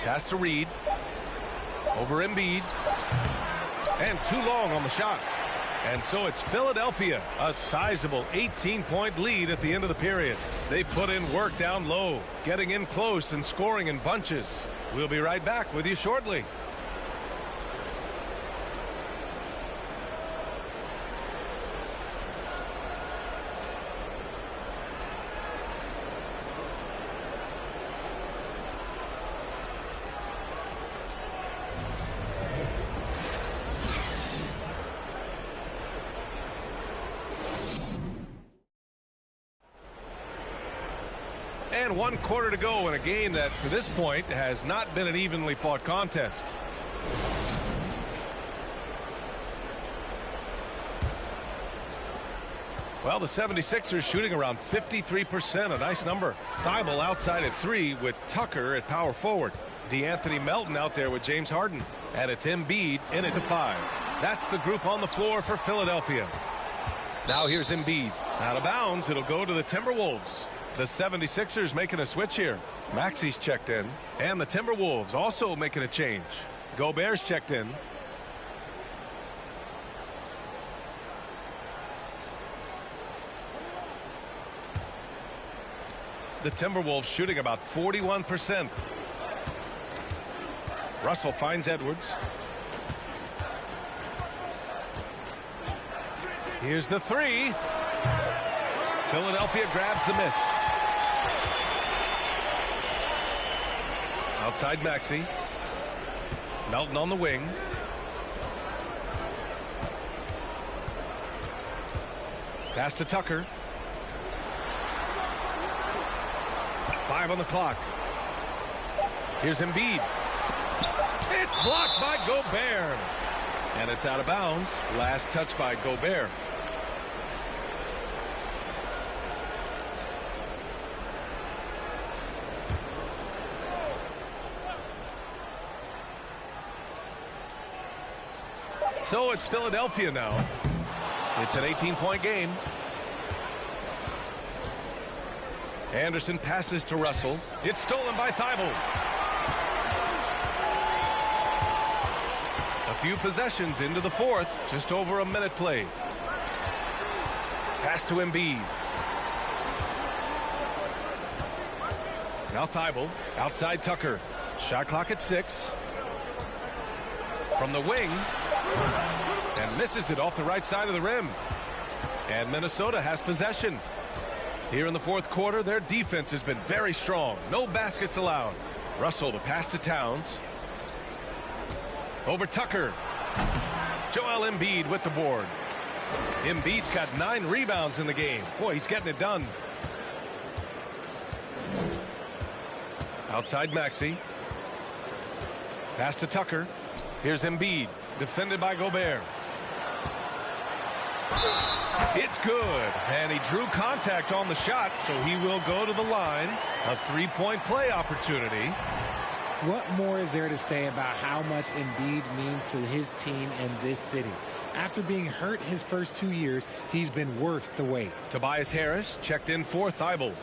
Pass to Reed. Over Embiid. And too long on the shot. And so it's Philadelphia, a sizable 18-point lead at the end of the period. They put in work down low, getting in close and scoring in bunches. We'll be right back with you shortly. And 1 quarter to go in a game that, to this point, has not been an evenly fought contest. Well, the 76ers shooting around 53%, a nice number. Thibault outside at 3 with Tucker at power forward. DeAnthony Melton out there with James Harden. And it's Embiid in it to 5. That's the group on the floor for Philadelphia. Now here's Embiid. Out of bounds, it'll go to the Timberwolves. The 76ers making a switch here. Maxi's checked in. And the Timberwolves also making a change. Gobert's checked in. The Timberwolves shooting about 41%. Russell finds Edwards. Here's the three. Philadelphia grabs the miss. Outside Maxey. Melton on the wing. Pass to Tucker. 5 on the clock. Here's Embiid. It's blocked by Gobert. And it's out of bounds. Last touch by Gobert. So it's Philadelphia now. It's an 18-point game. Anderson passes to Russell. It's stolen by Thibault. A few possessions into the fourth. Just over a minute played. Pass to Embiid. Now Thibault. Outside Tucker. Shot clock at 6. From the wing. And misses it off the right side of the rim. And Minnesota has possession. Here in the fourth quarter, their defense has been very strong. No baskets allowed. Russell, the pass to Towns. Over Tucker. Joel Embiid with the board. Embiid's got 9 rebounds in the game. Boy, he's getting it done. Outside Maxey. Pass to Tucker. Here's Embiid. Defended by Gobert. It's good. And he drew contact on the shot, so he will go to the line. A 3-point play opportunity. What more is there to say about how much Embiid means to his team and this city? After being hurt his first 2 years, he's been worth the wait. Tobias Harris checked in for Thibault.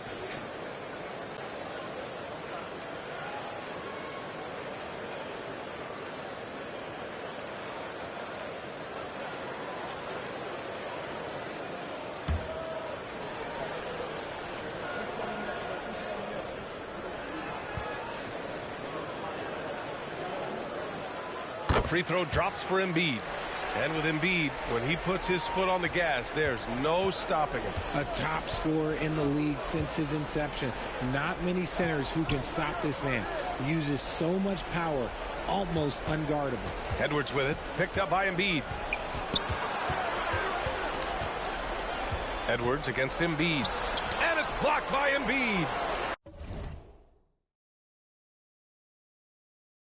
Free throw drops for Embiid. And with Embiid, when he puts his foot on the gas, there's no stopping him. A top scorer in the league since his inception. Not many centers who can stop this man. He uses so much power, almost unguardable. Edwards with it, picked up by Embiid. Edwards against Embiid. And it's blocked by Embiid.